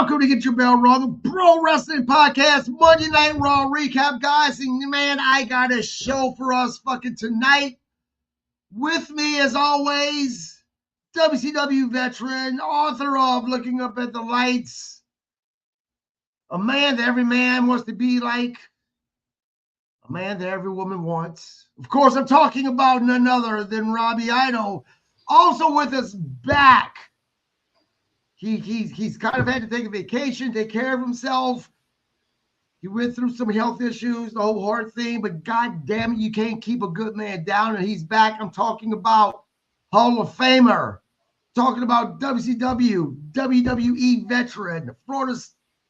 Welcome to Get Your Bell Rung, Pro Wrestling Podcast, Monday Night Raw recap, guys. And man, I got a show for us fucking tonight. With me, as always, WCW veteran, author of Looking Up at the Lights, a man that every man wants to be like, a man that every woman wants. Of course, I'm talking about none other than Robbie Idol. Also with us back. He's kind of had to take a vacation, take care of himself. He went through some health issues, the whole heart thing, but God damn it, you can't keep a good man down, and he's back. I'm talking about Hall of Famer, talking about WCW, WWE veteran, Florida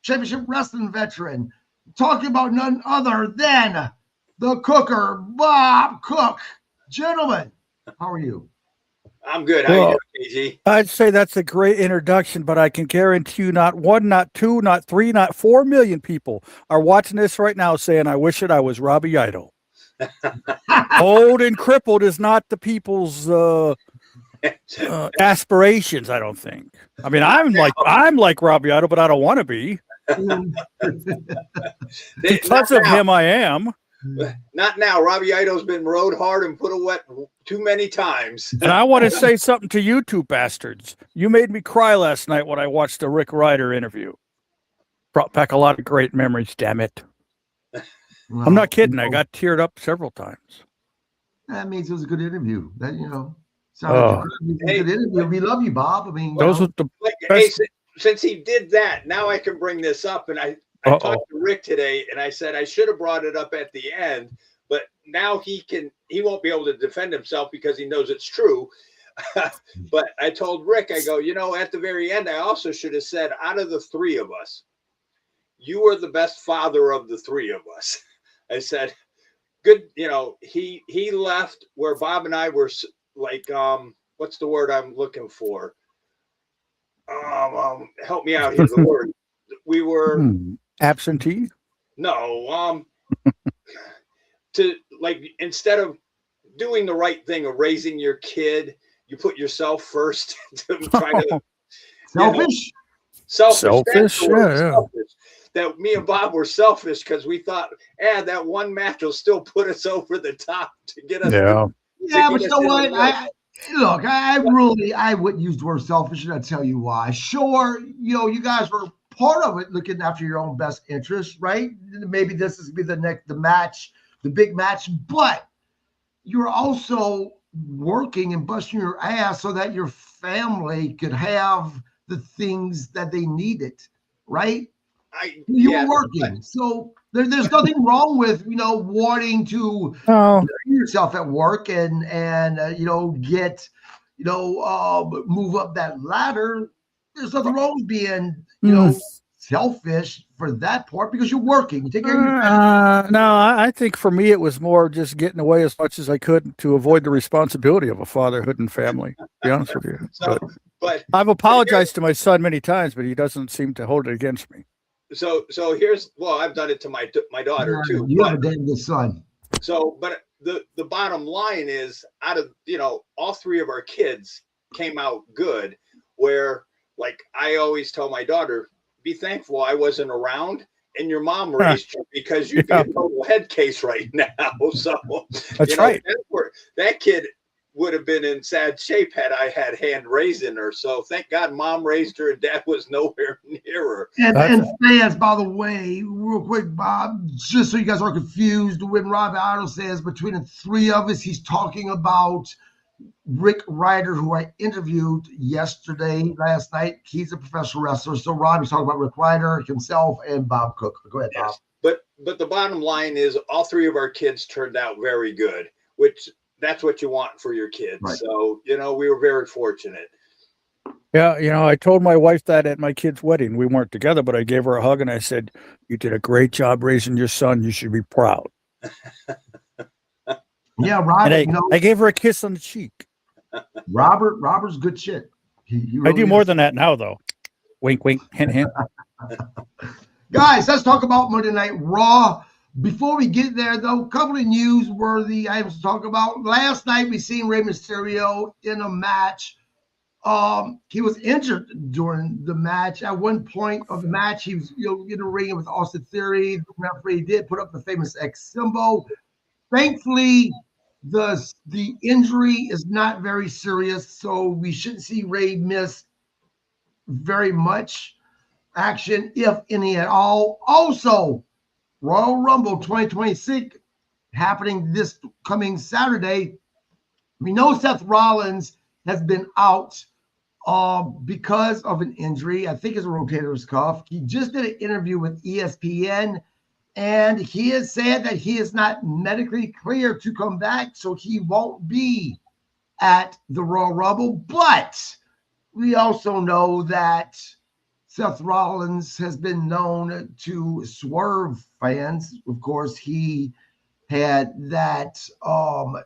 Championship Wrestling veteran, talking about none other than the Cooker, Bob Cook. Gentlemen, how are you? I'm good. How you doing, KG? I'd say that's a great introduction, but I can guarantee you not 1, not 2, not 3, not 4 million people are watching this right now saying, I wish that I was Robbie Idol. Old and crippled is not the people's aspirations, I don't think. I mean, I'm like Robbie Idol, but I don't want to be. Because of him, I am. Not now. Robbie Idol's been rode hard and put away too many times. And I want to say something to you two bastards. You made me cry last night when I watched the Rick Ryder interview. Brought back a lot of great memories, damn it. Well, I'm not kidding. I got teared up several times. That means it was a good interview. That, sounded like a good interview. We love you, Bob. I mean, those were the best. Hey, since he did that, now I can bring this up. And I talked to Rick today, and I said I should have brought it up at the end, but now he won't be able to defend himself because he knows it's true. But I told Rick, I go, at the very end, I also should have said, out of the three of us, you are the best father of the three of us. I said, good. He left where Bob and I were like, what's the word I'm looking for? Help me out here. The word we were absentee. No, to like instead of doing the right thing of raising your kid, you put yourself first to try to selfish. Selfish. That me and Bob were selfish because we thought, that one match will still put us over the top to get us. Yeah, but you know what? I wouldn't use the word selfish, and I'll tell you why. Sure, you guys were part of it, looking after your own best interests, right? Maybe this is be the big match, but you're also working and busting your ass so that your family could have the things that they needed, right? You're working, so there's nothing wrong with wanting to yourself at work and get move up that ladder. There's nothing wrong with being selfish for that part because you're working. You take care of your family. No, I think for me it was more just getting away as much as I could to avoid the responsibility of a fatherhood and family. To be honest with you, but I've apologized to my son many times, but he doesn't seem to hold it against me. So I've done it to my daughter too. You have a damn good son. So, but the bottom line is, out of all three of our kids came out good. Where like I always tell my daughter, be thankful I wasn't around and your mom raised you because you'd be a total head case right now. So that's right. That kid would have been in sad shape had I had hand raising her. So thank God mom raised her and dad was nowhere near her. And fans, by the way, real quick, Bob, just so you guys aren't confused, when Robbie Idol says between the three of us, he's talking about Rick Ryder, who I interviewed last night. He's a professional wrestler. So Robbie's talking about Rick Ryder, himself, and Bob Cook. Go ahead, Bob. But the bottom line is all three of our kids turned out very good, which that's what you want for your kids. Right. So, we were very fortunate. Yeah. I told my wife that at my kid's wedding. We weren't together, but I gave her a hug and I said, you did a great job raising your son. You should be proud. Yeah, Robert. And I gave her a kiss on the cheek. Robert's good shit. He really I do more than that now, though. Wink, wink, hint, hint. Guys, let's talk about Monday Night Raw. Before we get there, though, a couple of newsworthy items to talk about. Last night, we seen Rey Mysterio in a match he was injured during the match. At one point of the match, he was in the ring with Austin Theory. The referee did put up the famous X symbol. Thankfully, the injury is not very serious, so we shouldn't see Ray miss very much action, if any at all. Also, Royal Rumble 2026 happening this coming Saturday. We know Seth Rollins has been out because of an injury. I think it's a rotator's cuff. He just did an interview with ESPN, and he has said that he is not medically clear to come back, so he won't be at the Royal Rumble. But we also know that Seth Rollins has been known to swerve fans. Of course, he had that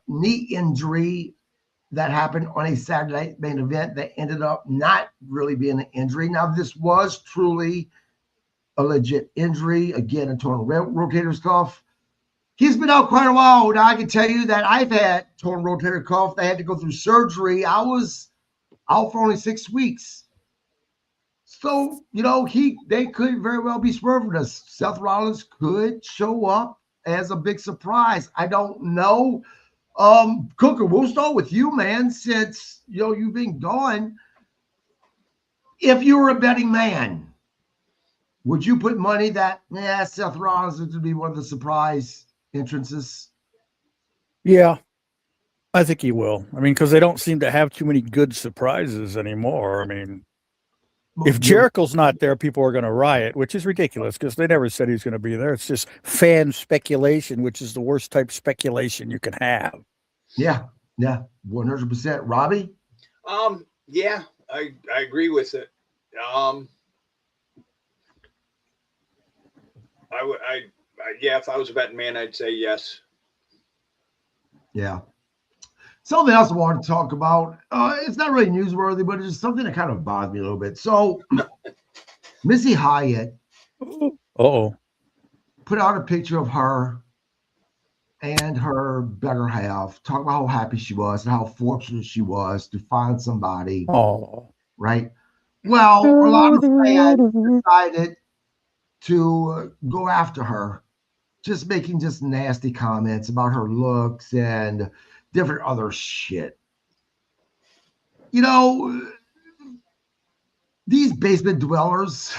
knee injury that happened on a Saturday night main event that ended up not really being an injury. Now, this was truly a legit injury. Again, a torn rotator's cuff. He's been out quite a while. Now, I can tell you that I've had torn rotator cuff. I had to go through surgery. I was out for only 6 weeks. So, they could very well be swerving us. Seth Rollins could show up as a big surprise. I don't know. Cooker, we'll start with you, man, since you've been gone. If you were a betting man, would you put money that Seth Rollins is to be one of the surprise entrances? Yeah, I think he will. I mean, because they don't seem to have too many good surprises anymore. I mean, if Jericho's not there, people are going to riot, which is ridiculous because they never said he was going to be there. It's just fan speculation, which is the worst type of speculation you can have. Yeah, 100%. Robbie? Yeah, I agree with it. If I was a betting man, I'd say yes. Yeah. Something else I want to talk about. It's not really newsworthy, but it's just something that kind of bothers me a little bit. So, Missy Hyatt put out a picture of her and her better half, talking about how happy she was and how fortunate she was to find somebody. Right? Well, a lot of fans decided to go after her, just making just nasty comments about her looks and different other shit. These basement dwellers.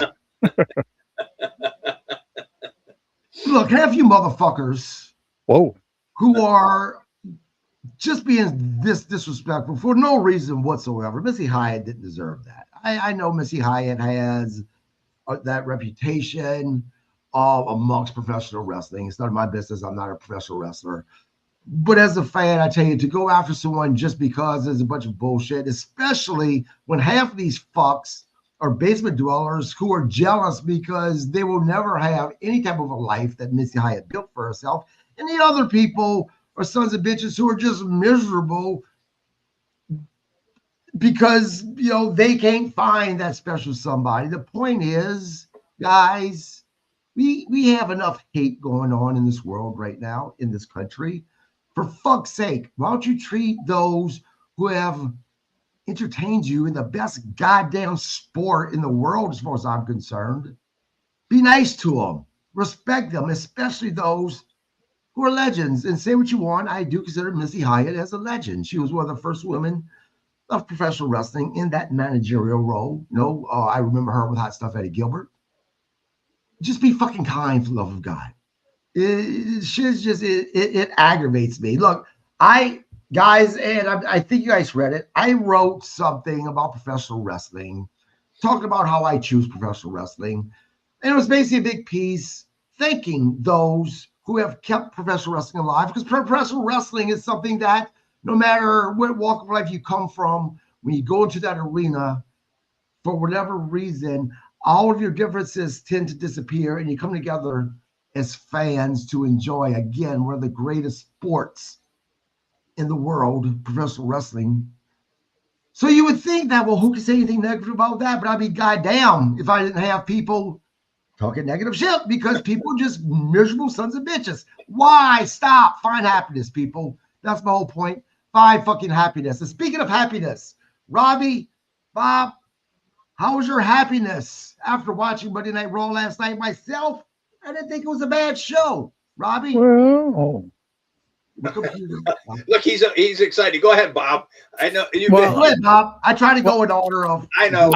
Look, have you motherfuckers who are just being this disrespectful for no reason whatsoever. Missy Hyatt didn't deserve that. I know Missy Hyatt has that reputation amongst professional wrestling. It's none of my business. I'm not a professional wrestler. But as a fan, I tell you, to go after someone just because there's a bunch of bullshit, especially when half of these fucks are basement dwellers who are jealous because they will never have any type of a life that Missy Hyatt built for herself. And the other people are sons of bitches who are just miserable because, they can't find that special somebody. The point is, guys, we have enough hate going on in this world right now, in this country. For fuck's sake, why don't you treat those who have entertained you in the best goddamn sport in the world, as far as I'm concerned? Be nice to them. Respect them, especially those who are legends. And say what you want, I do consider Missy Hyatt as a legend. She was one of the first women of professional wrestling in that managerial role. I remember her with Hot Stuff Eddie Gilbert. Just be fucking kind, for the love of God. It aggravates me. Look, guys, and I think you guys read it. I wrote something about professional wrestling, talking about how I choose professional wrestling. And it was basically a big piece thanking those who have kept professional wrestling alive, because professional wrestling is something that no matter what walk of life you come from, when you go into that arena, for whatever reason, all of your differences tend to disappear and you come together as fans to enjoy, again, one of the greatest sports in the world, professional wrestling. So you would think that, well, who can say anything negative about that? But I'd be goddamn if I didn't have people talking negative shit, because people are just miserable sons of bitches. Why? Stop. Find happiness, people. That's my whole point. Find fucking happiness. And speaking of happiness, Robbie, Bob, how was your happiness after watching Monday Night Raw last night? Myself, I didn't think it was a bad show. Robbie? Well, Look, he's excited. Go ahead, Bob. I know you. Go ahead, Bob. I try to go in order of. I know.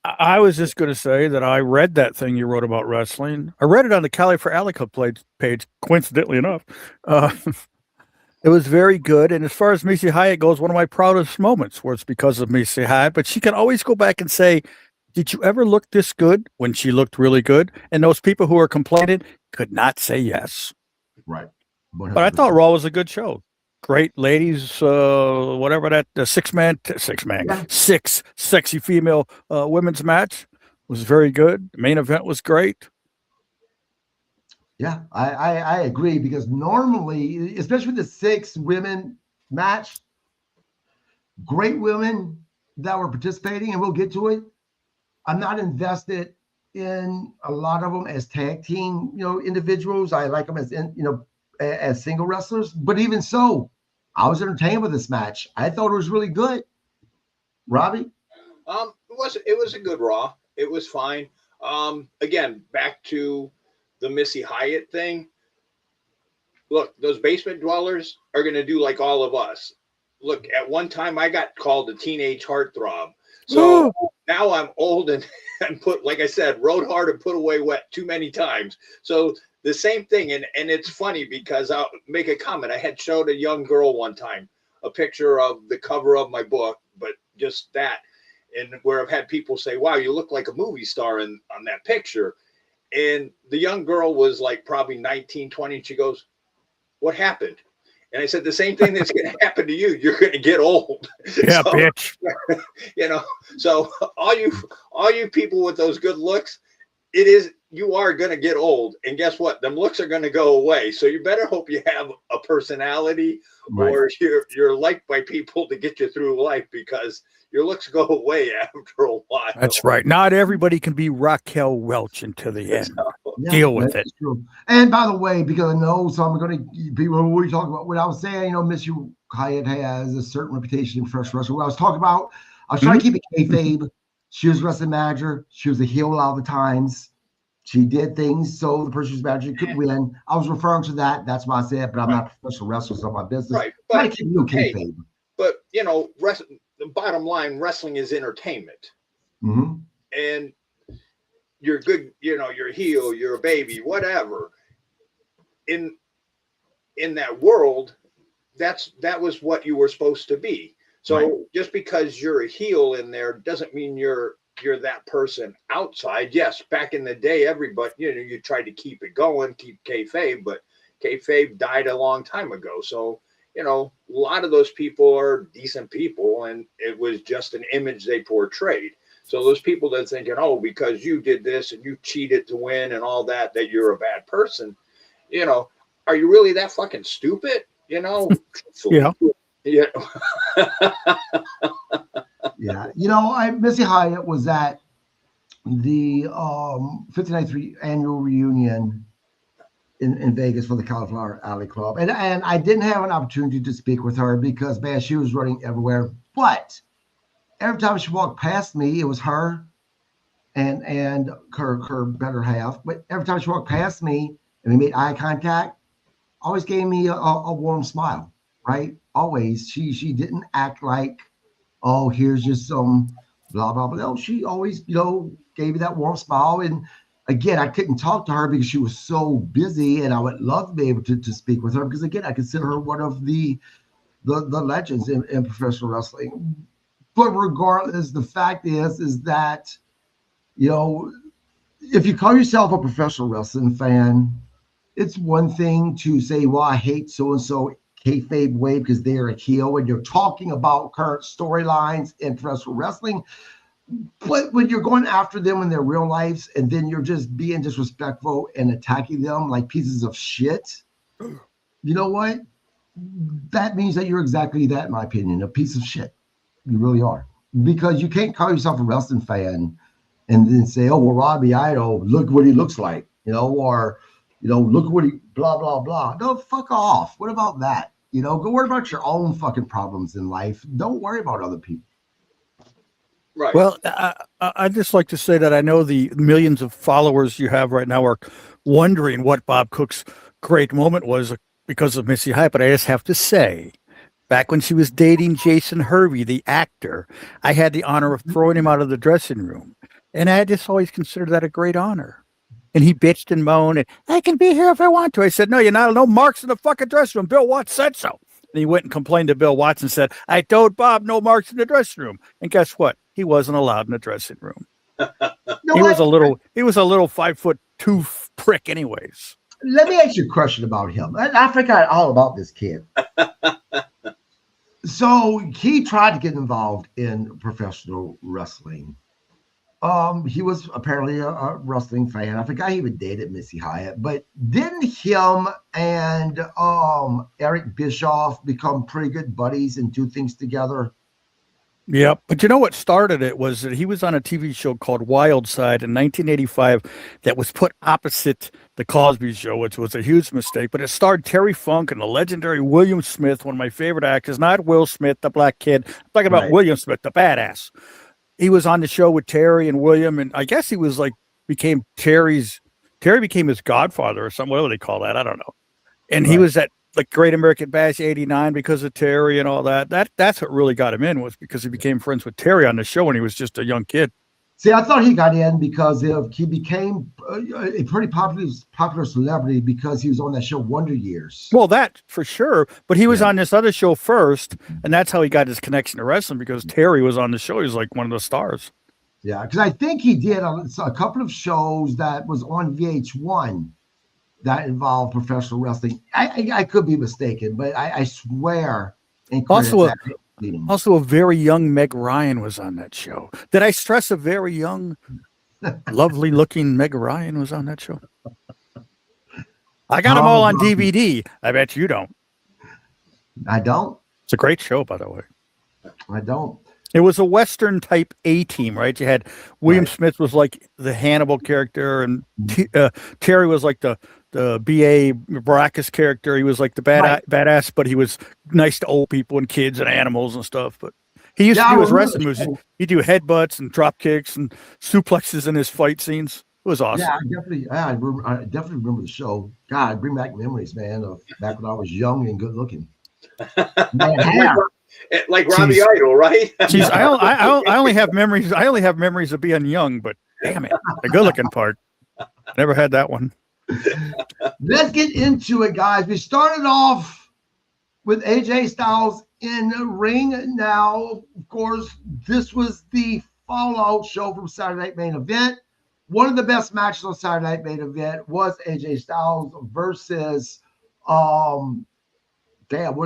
I was just going to say that I read that thing you wrote about wrestling. I read it on the Cali for Alley Club page, coincidentally enough. It was very good. And as far as Missy Hyatt goes, one of my proudest moments was because of Missy Hyatt. But she can always go back and say, did you ever look this good when she looked really good? And those people who are complaining could not say yes. Right. 100%. But I thought Raw was a good show. Great ladies, whatever that six sexy female women's match was very good. The main event was great. Yeah, I agree, because normally, especially the 6 women match, great women that were participating, and we'll get to it. I'm not invested in a lot of them as tag team, individuals. I like them as as single wrestlers. But even so, I was entertained with this match. I thought it was really good. Robbie? It was a good Raw. It was fine. Again, back to the Missy Hyatt thing. Look, those basement dwellers are going to do like all of us. Look, at one time I got called a teenage heartthrob. So now I'm old and put, like I said, rode hard and put away wet too many times. So the same thing. And it's funny because I'll make a comment. I had showed a young girl one time a picture of the cover of my book, but just that. And where I've had people say, wow, you look like a movie star on that picture. And the young girl was like probably 19, 20. And she goes, what happened? And I said, the same thing that's going to happen to you. You're going to get old. Yeah, so, bitch. So all you people with those good looks, you are going to get old. And guess what? Them looks are going to go away. So you better hope you have a personality, right, or you're liked by people to get you through life, because your looks go away after a while. That's right. Not everybody can be Raquel Welch until the end. Deal with it. True. And by the way, because I know some are going to be when we talk about what I was saying, Missy Hyatt has a certain reputation in professional wrestling. What I was talking about, I was trying to keep it kayfabe. She was wrestling manager. She was a heel a lot of the times. She did things so the person who's manager could win. I was referring to that. That's why I said, but I'm not a professional wrestler, so my business. Right. But, keep it kayfabe. But the bottom line, wrestling is entertainment. Mm-hmm. And you're good, you're a heel, you're a baby, whatever. In that world, that was what you were supposed to be. So right, just because you're a heel in there doesn't mean you're that person outside. Yes, back in the day, everybody, you tried to keep it going, keep kayfabe, but kayfabe died a long time ago. So, a lot of those people are decent people, and it was just an image they portrayed. So those people that are thinking, because you did this and you cheated to win and all that you're a bad person, are you really that fucking stupid? Yeah. Yeah. Yeah. Missy Hyatt was at the 59th annual reunion in Vegas for the Cauliflower Alley Club. And I didn't have an opportunity to speak with her because, man, she was running everywhere. But every time she walked past me, it was her and her better half. But every time she walked past me and we made eye contact, always gave me a warm smile, right? Always. She didn't act like, here's just some blah, blah, blah. No, she always, gave me that warm smile. And again, I couldn't talk to her because she was so busy, and I would love to be able to speak with her because, again, I consider her one of the legends in professional wrestling. But regardless, the fact is that, if you call yourself a professional wrestling fan, it's one thing to say, well, I hate so-and-so kayfabe way because they're a heel and you're talking about current storylines in professional wrestling. But when you're going after them in their real lives and then you're just being disrespectful and attacking them like pieces of shit, you know what? That means that you're exactly that, in my opinion, a piece of shit. You really are. Because you can't call yourself a wrestling fan and then say, well, Robbie Idol, look what he looks like, or, look what he, blah, blah, blah. No, fuck off. What about that? Go worry about your own fucking problems in life. Don't worry about other people. Right. Well, I'd just like to say that I know the millions of followers you have right now are wondering what Bob Cook's great moment was because of Missy Hyatt, but I just have to say, back when she was dating Jason Hervey, the actor, I had the honor of throwing him out of the dressing room. And I just always considered that a great honor. And he bitched and moaned, and I can be here if I want to. I said, no, you're not. No marks in the fucking dressing room. Bill Watts said so. And he went and complained to Bill Watts and said, I told Bob no marks in the dressing room. And guess what? He wasn't allowed in the dressing room. He was a little 5'2" prick anyways. Let me ask you a question about him. I forgot all about this kid. So he tried to get involved in professional wrestling. He was apparently a wrestling fan. I forgot he even dated Missy Hyatt, but didn't him and Eric Bischoff become pretty good buddies and do things together? Yep. But you know what started it was that he was on a TV show called Wild Side in 1985 that was put opposite the Cosby Show, which was a huge mistake. But it starred Terry Funk and the legendary William Smith, one of my favorite actors, not Will Smith, the black kid. I'm talking about William Smith, the badass. He was on the show with Terry and William, and I guess he was Terry became his godfather or something, whatever they call that. I don't know. And he was at Great American Bash 89 because of Terry and all that. That's what really got him in, was because he became friends with Terry on the show when he was just a young kid. See, I thought he got in because he became a pretty popular celebrity because he was on that show Wonder Years. Well, that for sure. But he was on this other show first, and that's how he got his connection to wrestling, because Terry was on the show. He was like one of the stars. Yeah, because I think he did a couple of shows that was on VH1 that involved professional wrestling. I could be mistaken, but I swear. Also, a very young Meg Ryan was on that show. Did I stress a very young, lovely-looking Meg Ryan was on that show? I got them all on DVD. I bet you don't. I don't. It's a great show, by the way. I don't. It was a Western type A-team, right? You had William Smith was like the Hannibal character, and Terry was like the B.A. Baracus character. He was like the badass, but he was nice to old people and kids and animals and stuff. But he used to do his wrestling moves. He'd do headbutts and drop kicks and suplexes in his fight scenes. It was awesome. Yeah, I definitely remember the show. God, bring back memories, man, of back when I was young and good looking. Like Robbie Idol, right? Jeez, I only have memories. I only have memories of being young, but damn it, the good looking part. Never had that one. Let's get into it, guys. We started off with AJ Styles in the ring. Now, of course, this was the Fallout show from Saturday Night Main Event. One of the best matches on Saturday Night Main Event was AJ Styles versus what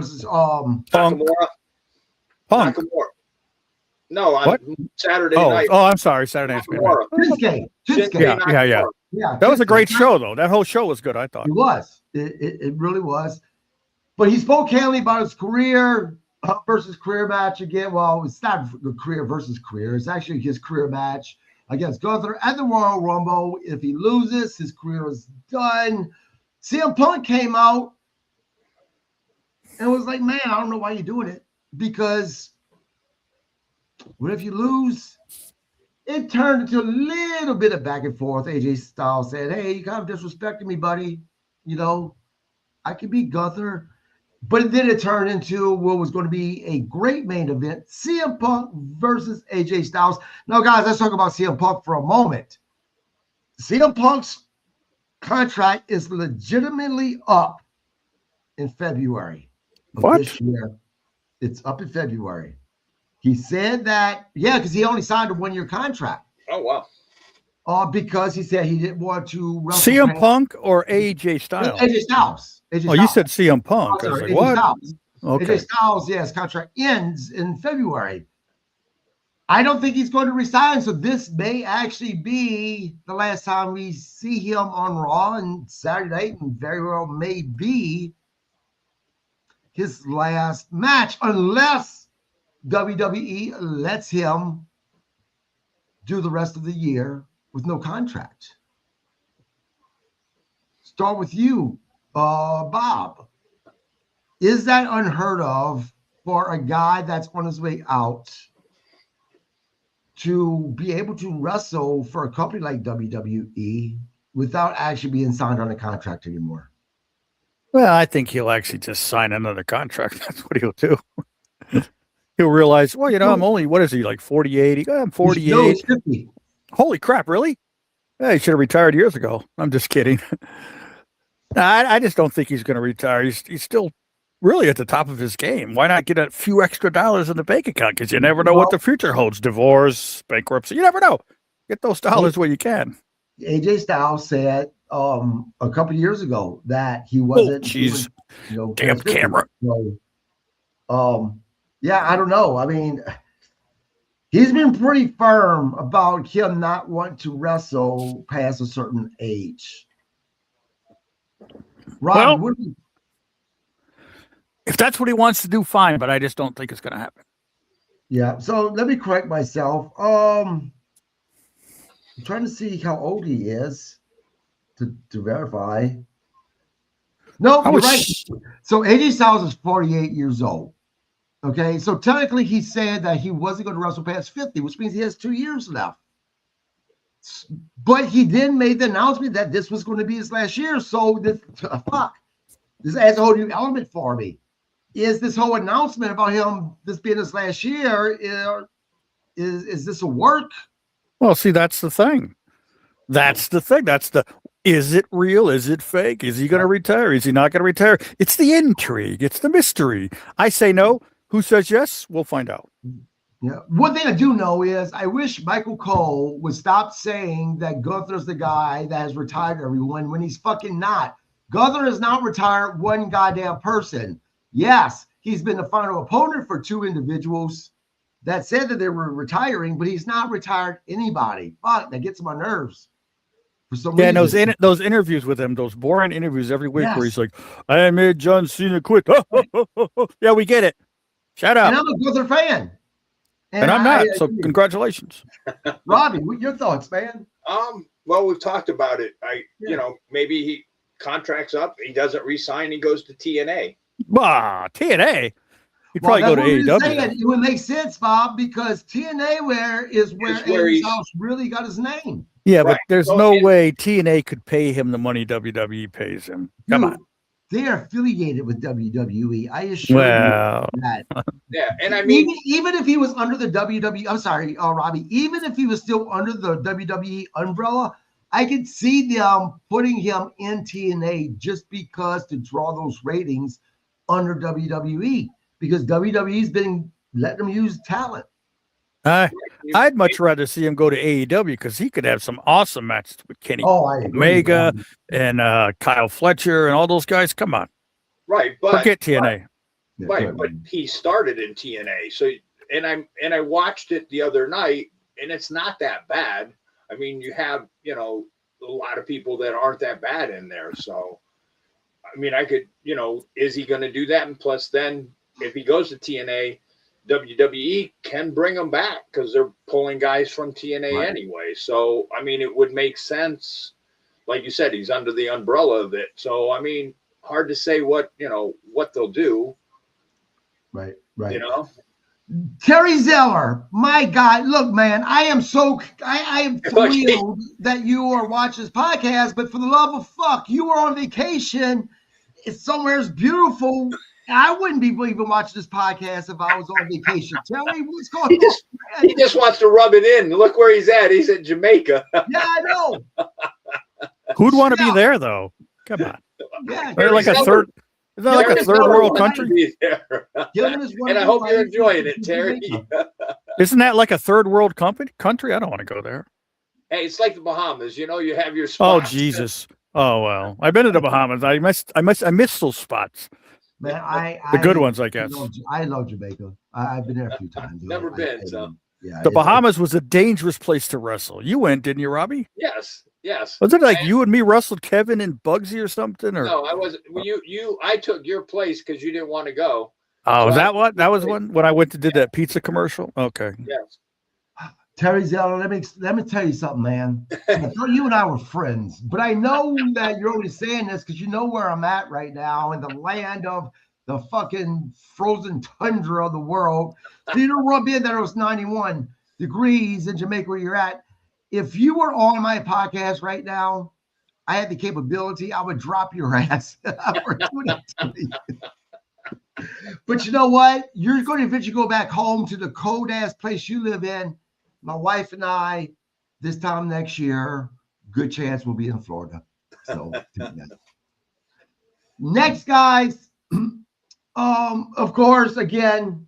is this? Punk. No, on Saturday night. Oh, I'm sorry, Saturday night. Shinsuke. Yeah, that was a great show, though. That whole show was good, I thought. It was. It really was. But he spoke candidly about his career versus career match again. Well, it's not the career versus career. It's actually his career match against Gunther at the Royal Rumble. If he loses, his career is done. CM Punk came out and was like, man, I don't know why you're doing it. Because what if you lose? It turned into a little bit of back and forth. AJ Styles said, hey, you kind of disrespecting me, buddy. You know, I could beat Gunther. But then it turned into what was going to be a great main event, CM Punk versus AJ Styles. Now, guys, let's talk about CM Punk for a moment. CM Punk's contract is legitimately up in February of this year. It's up in February. He said that, because he only signed a 1-year contract. Oh, wow. Because he said he didn't want to wrestle. CM Punk or AJ Styles? AJ Styles. You said CM Punk. I was like, what? Styles. Okay. AJ Styles, his contract ends in February. I don't think he's going to resign, so this may actually be the last time we see him on Raw and Saturday night, and very well may be his last match, unless WWE lets him do the rest of the year with no contract. Start with you, Bob. Is that unheard of for a guy that's on his way out to be able to wrestle for a company like WWE without actually being signed on a contract anymore? Well, I think he'll actually just sign another contract. That's what he'll do. He'll realize, well, I'm only, what is he, like 48? I'm 48. No, he's 50. Holy crap, really? Yeah, he should have retired years ago. I'm just kidding. I just don't think he's going to retire. He's still really at the top of his game. Why not get a few extra dollars in the bank account? Because you never know what the future holds. Divorce, bankruptcy. You never know. Get those dollars where you can. AJ Styles said a couple of years ago that he wasn't. Jeez. Damn camera. So, yeah, I don't know. I mean, he's been pretty firm about him not wanting to wrestle past a certain age. Rob, well, if that's what he wants to do, fine, but I just don't think it's going to happen. Yeah, so let me correct myself. I'm trying to see how old he is to verify. No, you're right. So AJ Styles is 48 years old. Okay, so technically he said that he wasn't going to wrestle past 50, which means he has 2 years left. But he then made the announcement that this was going to be his last year. So this adds a whole new element for me. Is this whole announcement about him this being his last year? Is this a work? Well, see, that's the thing. Is it real? Is it fake? Is he going to retire? Is he not going to retire? It's the intrigue. It's the mystery. I say no. Who says yes? We'll find out. Yeah. One thing I do know is I wish Michael Cole would stop saying that Gunther's the guy that has retired everyone when he's fucking not. Gunther has not retired one goddamn person. Yes, he's been the final opponent for 2 individuals that said that they were retiring, but he's not retired anybody. Fuck, that gets on my nerves. For some reason. And those interviews with him, those boring interviews every week where he's like, I made John Cena quit. Yeah, we get it. Shut up. And I'm a Gunther fan. And I'm not, so congratulations. Robbie, what your thoughts, man? Well, we've talked about it. Maybe he contracts up, he doesn't re-sign, he goes to TNA. TNA? He'd probably go to AEW. It would make sense, Bob, because TNA is where AJ Styles really got his name. Yeah, right. But there's no way TNA could pay him the money WWE pays him. Come on. They are affiliated with WWE. I assure you that. Yeah, and I mean, even if he was under the WWE, I'm sorry, Robbie, even if he was still under the WWE umbrella, I could see them putting him in TNA just because to draw those ratings under WWE, because WWE's been letting them use talent. I'd much rather see him go to AEW because he could have some awesome matches with Kenny Omega and Kyle Fletcher and all those guys. Come on. Right. But forget TNA. Right. But he started in TNA. So, and I watched it the other night and it's not that bad. I mean, you have, a lot of people that aren't that bad in there. So, I mean, I could, is he going to do that? And plus then if he goes to TNA, WWE can bring him back because they're pulling guys from TNA anyway. So, I mean, it would make sense. Like you said, he's under the umbrella of it. So, I mean, hard to say what they'll do. Right. Terry Zeller, my God, look, man, I am thrilled that you are watching this podcast, but for the love of fuck, you were on vacation. It's somewhere beautiful. I wouldn't be even watching this podcast if I was on vacation. Terry, what's going on? He just wants to rub it in. Look where he's at. He's at Jamaica. Yeah, I know. Who'd want to be there, though? Come on. Yeah, they're like a third. Is that like a third world country? And I hope you're enjoying it, Terry. Isn't that like a third world country? I don't want to go there. Hey, it's like the Bahamas. You have your Oh spots. Jesus. Oh well. I've been to the Bahamas. I miss those spots. Man, the good ones, I guess. I love Jamaica. I've been there a few times. Never been. So yeah, the Bahamas was a dangerous place to wrestle. You went, didn't you, Robbie? Yes. Was it like you and me wrestled Kevin and Bugsy or something? Or no, I wasn't. I took your place because you didn't want to go. Oh, was that what? That was when I went to did that pizza commercial. Okay. Yes. Terry Zeller, let me tell you something, man. I thought you and I were friends, but I know that you're only saying this because you know where I'm at right now in the land of the fucking frozen tundra of the world. So you don't rub in that it was 91. degrees in Jamaica where you're at. If you were on my podcast right now, I had the capability, I would drop your ass for 2020. But you know what? You're going to eventually go back home to the cold ass place you live in. My wife and I, this time next year, good chance we'll be in Florida. So next, guys, of course, again,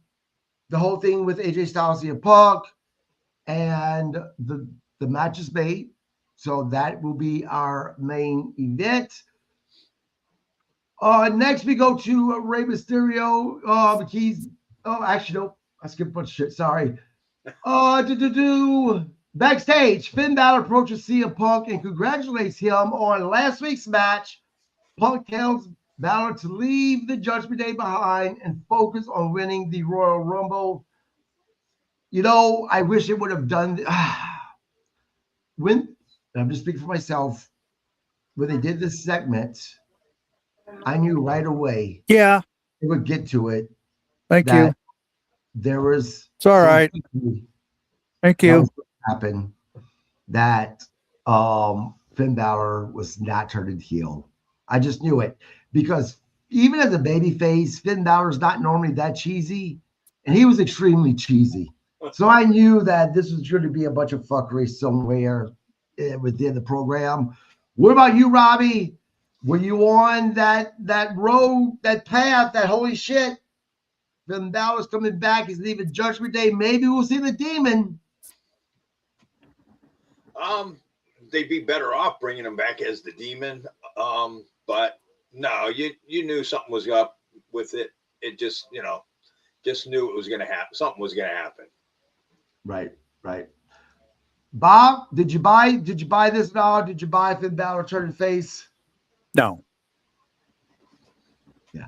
the whole thing with AJ Styles and Punk, and the match is made. So that will be our main event. Next, we go to Rey Mysterio. Actually, no, I skipped a bunch of shit. Sorry. Backstage, Finn Balor approaches CM Punk and congratulates him on last week's match. Punk tells Balor to leave the Judgment Day behind and focus on winning the Royal Rumble. You know, I wish it would have done. When I'm just speaking for myself, when they did this segment, I knew right away. Yeah, they would get to it. Thank you. There was. It's all right. Thank you. Happened that Finn Balor was not turning heel. I just knew it because even as a babyface, Finn Balor is not normally that cheesy, and he was extremely cheesy. So I knew that this was going to be a bunch of fuckery somewhere within the program. What about you, Robbie? Were you on that road, that path, that holy shit? Finn Balor's coming back. He's leaving Judgment Day. Maybe we'll see the Demon. They'd be better off bringing him back as the Demon. But no, you knew something was up with it. It just, just knew it was going to happen. Something was going to happen. Right. Bob, did you buy this at all? Did you buy Finn Balor turning face? No. Yeah.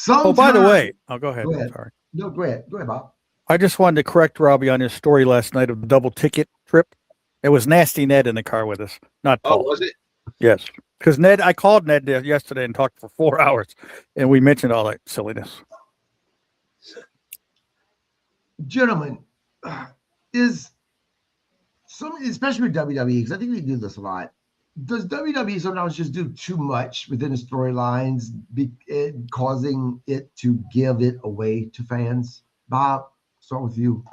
Oh, by the way, go ahead. Sorry. No, go ahead. Go ahead, Bob. I just wanted to correct Robbie on his story last night of the double ticket trip. It was Nasty Ned in the car with us, not Paul. Oh, was it? Yes. Because I called Ned yesterday and talked for 4 hours, and we mentioned all that silliness. Gentlemen, especially with WWE, because I think they do this a lot. Does WWE sometimes just do too much within the storylines, causing it to give it away to fans? Bob, start with you.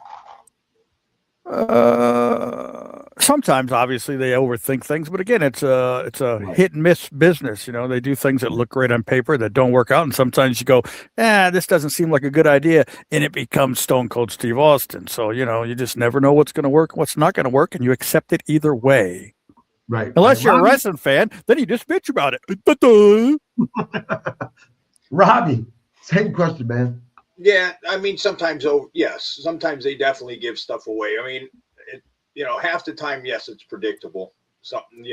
Sometimes, obviously, they overthink things, but again, it's a hit and miss business. They do things that look great on paper that don't work out, and sometimes you go, this doesn't seem like a good idea, and it becomes Stone Cold Steve Austin. So you just never know what's going to work, what's not going to work, and you accept it either way. Right. Unless you're a wrestling fan, then you just bitch about it. Robbie, same question, man. Yeah, I mean, sometimes they definitely give stuff away. I mean, half the time, yes, it's predictable. Something,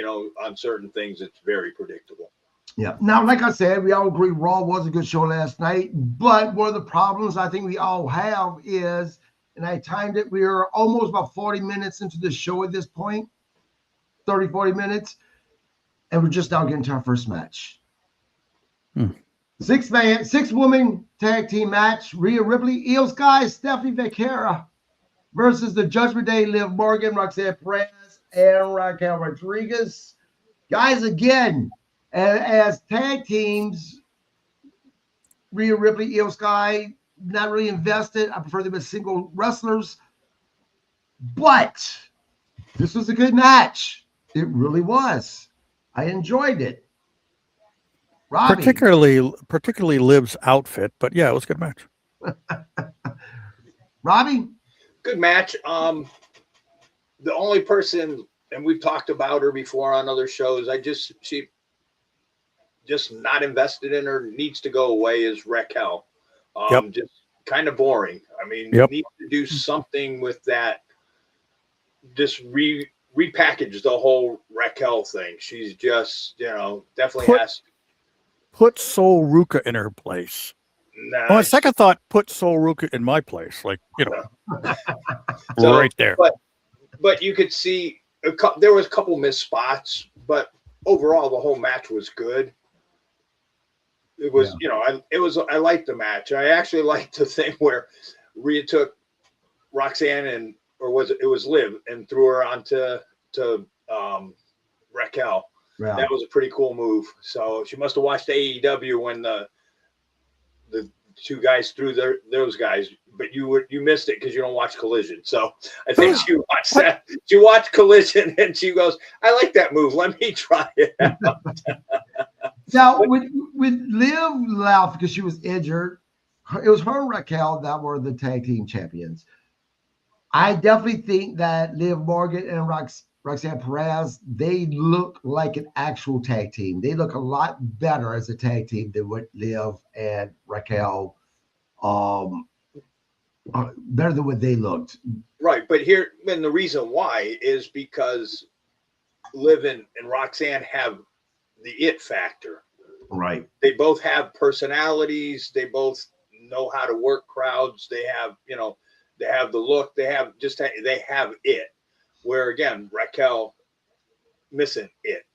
on certain things, it's very predictable. Yeah. Now, like I said, we all agree Raw was a good show last night, but one of the problems I think we all have is, and I timed it, we are almost about 40 minutes into the show at this point, 30, 40 minutes, and we're just now getting to our first match. 6-woman tag team match. Rhea Ripley, Io Sky, Stephanie Vaquera versus the Judgment Day, Liv Morgan, Roxanne Perez, and Raquel Rodriguez. Guys, again, as tag teams, Rhea Ripley, Io Sky, not really invested. I prefer them as single wrestlers. But this was a good match. It really was. I enjoyed it. Robbie. Particularly Liv's outfit, but yeah, it was a good match. Robbie? Good match. The only person, and we've talked about her before on other shows, she just not invested in her, needs to go away, is Raquel. Just kind of boring. I mean, need to do something with that. Just repackage the whole Raquel thing. She's just, definitely has to. Put Sol Ruka in her place. Nah, on second thought, put Sol Ruka in my place. Like, right there. But you could see there was a couple missed spots, but overall the whole match was good. It was, I liked the match. I actually liked the thing where Rhea took Roxanne or was it was Liv and threw her onto Raquel. Yeah. That was a pretty cool move. So she must have watched AEW when the two guys threw those guys, but you missed it because you don't watch Collision. So I think she watched that. She watched Collision and she goes, "I like that move. Let me try it." Now, with Liv left because she was injured, it was her and Raquel that were the tag team champions. I definitely think that Liv Morgan and Roxanne Perez, they look like an actual tag team. They look a lot better as a tag team than what Liv and Raquel, better than what they looked. Right, but the reason why is because Liv and Roxanne have the it factor. Right. They both have personalities. They both know how to work crowds. They have, they have the look. They have it. Where again, Raquel missing it.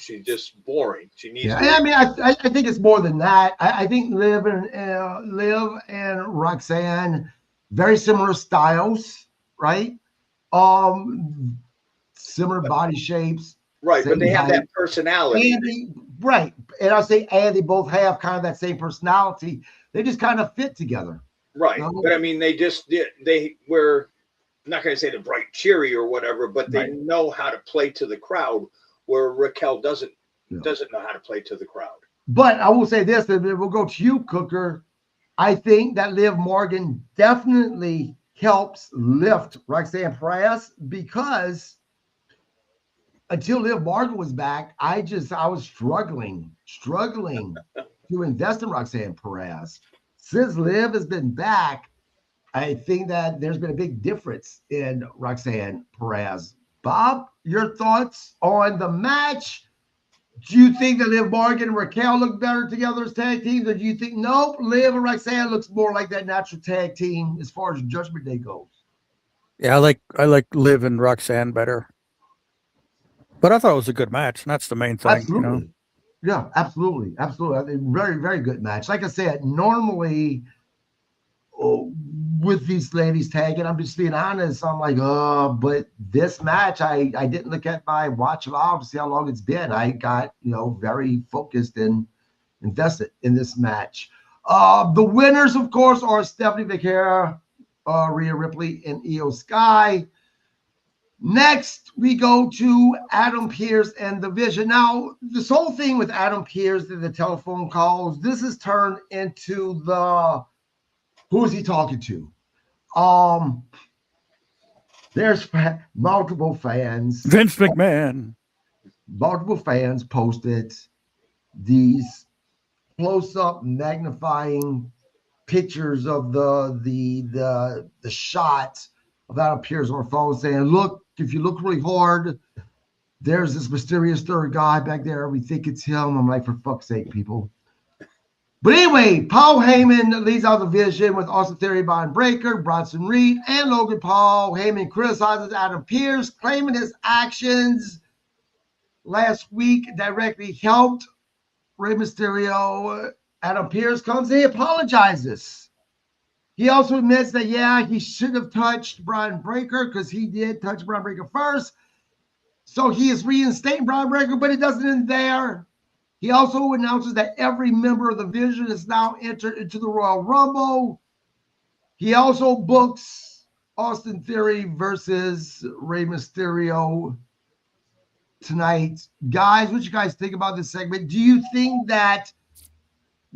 She's just boring. She needs. Yeah, I mean, I think it's more than that. I think Liv and Roxanne, very similar styles, right? Similar body shapes. Right, but they have that personality. Right, and I say, and they both have kind of that same personality. They just kind of fit together. Right, but I mean, they were. I'm not going to say they're bright, cheery or whatever, but they know how to play to the crowd, where Raquel doesn't know how to play to the crowd. But I will say this, and we'll go to you, Cooker. I think that Liv Morgan definitely helps lift Roxanne Perez because until Liv Morgan was back, I was struggling to invest in Roxanne Perez. Since Liv has been back, I think that there's been a big difference in Roxanne Perez. Bob, your thoughts on the match? Do you think that Liv Morgan and Raquel look better together as tag teams? Or do you think, nope, Liv and Roxanne looks more like that natural tag team as far as Judgment Day goes? Yeah, I like Liv and Roxanne better. But I thought it was a good match, and that's the main thing. Absolutely. Yeah, absolutely. Absolutely. I think very, very good match. Like I said, normally with these ladies tagging, I'm just being honest. I'm like, but this match, I didn't look at my watch log to see how long it's been. I got, very focused and invested in this match. The winners, of course, are Stephanie McHare, Rhea Ripley, and Io Sky. Next, we go to Adam Pearce and the Vision. Now, this whole thing with Adam Pearce and the telephone calls, this has turned into who is he talking to? There's multiple fans. Vince McMahon. Multiple fans posted these close-up magnifying pictures of the shots of Adam Pearce on phone saying, look, if you look really hard, there's this mysterious third guy back there. We think it's him. I'm like, for fuck's sake, people. But anyway, Paul Heyman leads out the Vision with Austin Theory, Brian Breaker, Bronson Reed, and Logan Paul. Heyman criticizes Adam Pearce, claiming his actions last week directly helped Rey Mysterio. Adam Pearce comes in, he apologizes. He also admits that, he should have touched Brian Breaker because he did touch Brian Breaker first. So he is reinstating Brian Breaker, but it doesn't end there. He also announces that every member of the Vision is now entered into the Royal Rumble. He also books Austin Theory versus Rey Mysterio tonight. Guys, what you guys think about this segment? Do you think that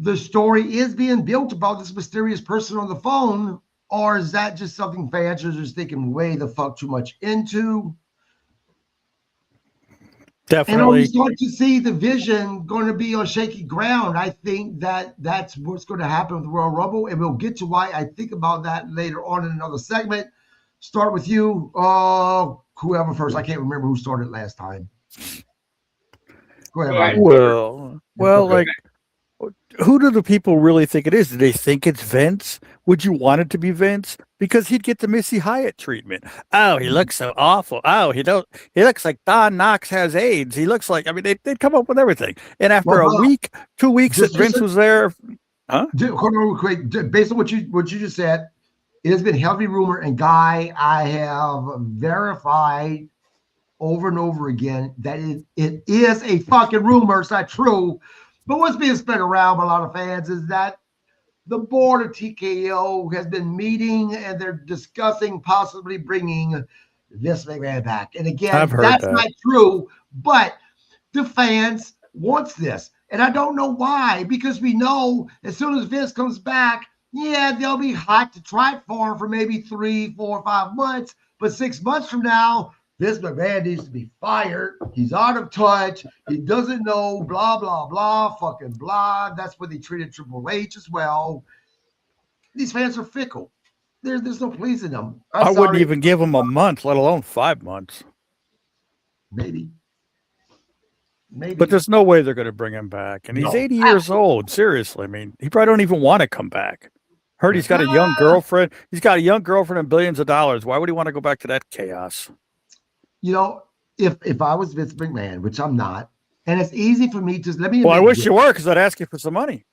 the story is being built about this mysterious person on the phone, or is that just something fans are just thinking way the fuck too much into? Definitely. And when we start to see the Vision going to be on shaky ground, I think that that's what's going to happen with the Royal Rumble, and we'll get to why I think about that later on in another segment. Start with you, whoever first. I can't remember who started last time. Go ahead, Ryan. Well, like, who do the people really think it is? Do they think it's Vince? Would you want it to be Vince? Because he'd get the Missy Hyatt treatment. Oh, he looks so awful. Oh, he looks like Don Knotts has AIDS. He looks like, they'd come up with everything. And after a week, 2 weeks that Vince was there. Huh? Hold on real quick. Based on what you just said, It has been heavily rumored, and Guy, I have verified over and over again that it is a fucking rumor. It's not true. But what's being spread around by a lot of fans is that the board of TKO has been meeting and they're discussing possibly bringing Vince McMahon back. And again, I've heard that's that. not true, but the fans wants this. And I don't know why, because we know as soon as Vince comes back, yeah, they'll be hot to try for him for maybe 3, 4, 5 months. But 6 months from now, Vince McMahon needs to be fired. He's out of touch. He doesn't know, blah, blah, blah, fucking blah. That's what they treated Triple H as well. These fans are fickle. There's no pleasing them. I wouldn't even give him a month, let alone 5 months. Maybe. But there's no way they're going to bring him back. And he's 80 years old. Seriously. I mean, he probably don't even want to come back. Heard he's got a young girlfriend. He's got a young girlfriend and billions of dollars. Why would he want to go back to that chaos? You know, if I was Vince McMahon, which I'm not, and it's easy for me to let me. Well, I wish you were, because I'd ask you for some money.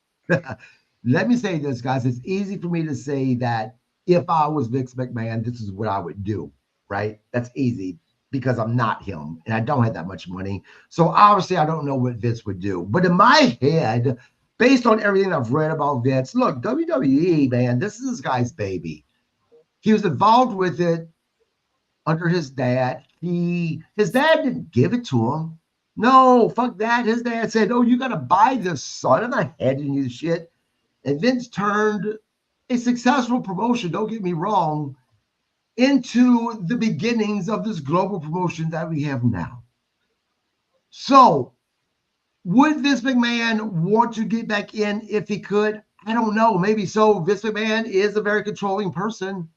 Let me say this, guys. It's easy for me to say that if I was Vince McMahon, this is what I would do, right? That's easy because I'm not him and I don't have that much money. So obviously I don't know what Vince would do. But in my head, based on everything I've read about Vince, look, WWE, man, this is this guy's baby. He was involved with it under his dad. His dad didn't give it to him. No, fuck that. His dad said, oh, you got to buy this, son. I'm not handing you the shit. And Vince turned a successful promotion, don't get me wrong, into the beginnings of this global promotion that we have now. So would Vince McMahon want to get back in if he could? I don't know. Maybe so. Vince McMahon is a very controlling person.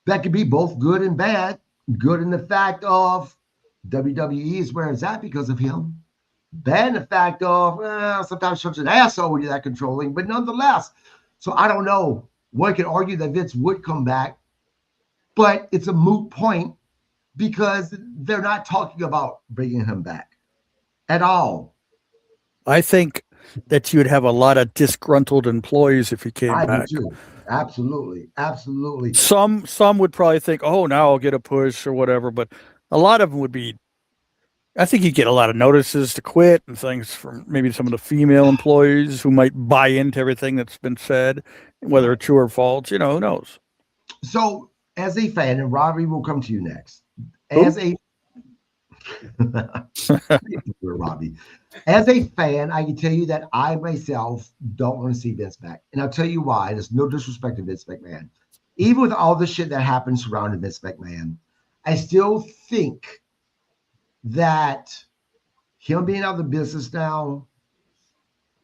That could be both good and bad. Good in the fact of WWE is where it's at because of him. Bad in the fact of sometimes such an asshole when you're that controlling, but nonetheless. So I don't know. One could argue that Vince would come back, but it's a moot point because they're not talking about bringing him back at all. I think that you'd have a lot of disgruntled employees if he came back. I do too. Absolutely. Absolutely. Some would probably think, oh, now I'll get a push or whatever, but a lot of them would be, I think you get a lot of notices to quit and things from maybe some of the female employees who might buy into everything that's been said, whether it's true or false, who knows? So as a fan, and Robbie will come to you next, as a Robbie, as a fan, I can tell you that I myself don't want to see Vince back. And I'll tell you why. There's no disrespect to Vince McMahon. Even with all the shit that happened surrounding Vince McMahon, I still think that him being out of the business now,